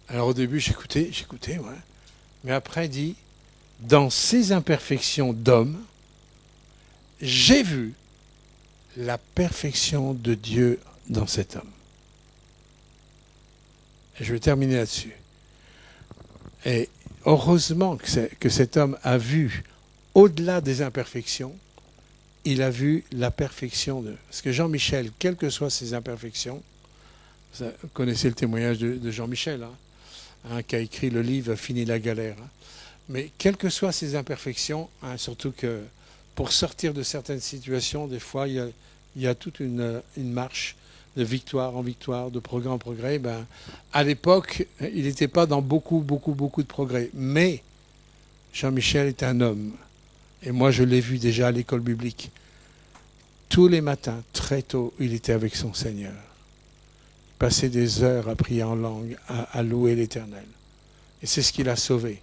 S1: Alors au début, j'écoutais, ouais. Mais après, il dit, dans ces imperfections d'homme, j'ai vu la perfection de Dieu dans cet homme. Et je vais terminer là-dessus. Et heureusement que cet homme a vu, au-delà des imperfections, il a vu la perfection de... Parce que Jean-Michel, quelles que soient ses imperfections, vous connaissez le témoignage de Jean-Michel, hein, qui a écrit le livre « Fini la galère hein. ». Mais quelles que soient ces imperfections, hein, surtout que pour sortir de certaines situations, des fois, il y a toute une marche de victoire en victoire, de progrès en progrès. Ben, à l'époque, il n'était pas dans beaucoup de progrès. Mais Jean-Michel est un homme. Et moi, je l'ai vu déjà à l'école biblique. Tous les matins, très tôt, il était avec son Seigneur. Il passait des heures à prier en langue, à louer l'Éternel. Et c'est ce qui l'a sauvé.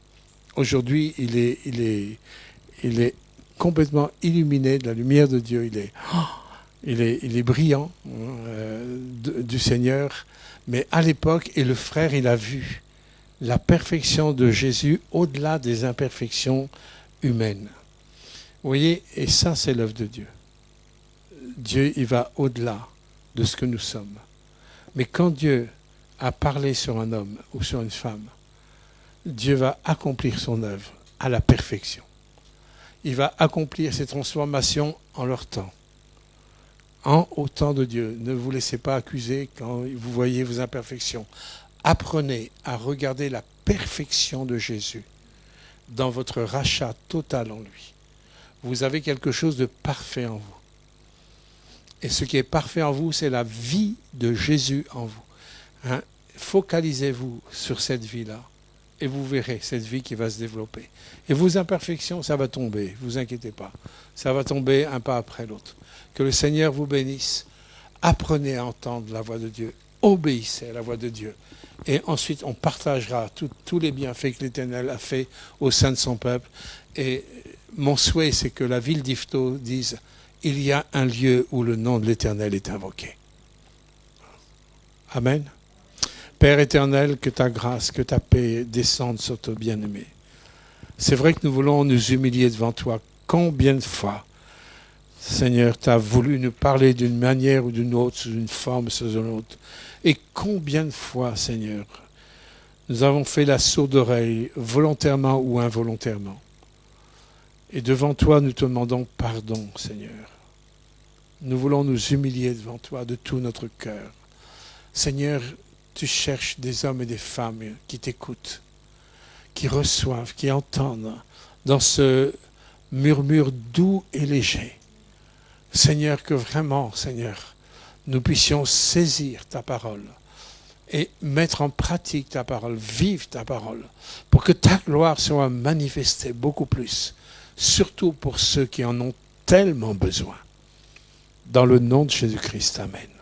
S1: Aujourd'hui, il est complètement illuminé de la lumière de Dieu. Il est brillant du Seigneur. Mais à l'époque, et le frère, il a vu la perfection de Jésus au-delà des imperfections humaines. Vous voyez, et ça, c'est l'œuvre de Dieu. Dieu, il va au-delà de ce que nous sommes. Mais quand Dieu a parlé sur un homme ou sur une femme, Dieu va accomplir son œuvre à la perfection. Il va accomplir ses transformations en leur temps. Au temps de Dieu. Ne vous laissez pas accuser quand vous voyez vos imperfections. Apprenez à regarder la perfection de Jésus dans votre rachat total en lui. Vous avez quelque chose de parfait en vous. Et ce qui est parfait en vous, c'est la vie de Jésus en vous. Hein? Focalisez-vous sur cette vie-là. Et vous verrez cette vie qui va se développer. Et vos imperfections, ça va tomber, ne vous inquiétez pas. Ça va tomber un pas après l'autre. Que le Seigneur vous bénisse. Apprenez à entendre la voix de Dieu. Obéissez à la voix de Dieu. Et ensuite, on partagera tous les bienfaits que l'Éternel a fait au sein de son peuple. Et mon souhait, c'est que la ville d'Yvetot dise, il y a un lieu où le nom de l'Éternel est invoqué. Amen. Père éternel, que ta grâce, que ta paix descendent sur ton bien-aimé. C'est vrai que nous voulons nous humilier devant toi. Combien de fois, Seigneur, tu as voulu nous parler d'une manière ou d'une autre, sous une forme, sous une autre. Et combien de fois, Seigneur, nous avons fait la sourde oreille, volontairement ou involontairement. Et devant toi, nous te demandons pardon, Seigneur. Nous voulons nous humilier devant toi de tout notre cœur. Seigneur, tu cherches des hommes et des femmes qui t'écoutent, qui reçoivent, qui entendent dans ce murmure doux et léger. Seigneur, que vraiment, Seigneur, nous puissions saisir ta parole et mettre en pratique ta parole, vivre ta parole, pour que ta gloire soit manifestée beaucoup plus, surtout pour ceux qui en ont tellement besoin. Dans le nom de Jésus-Christ, amen.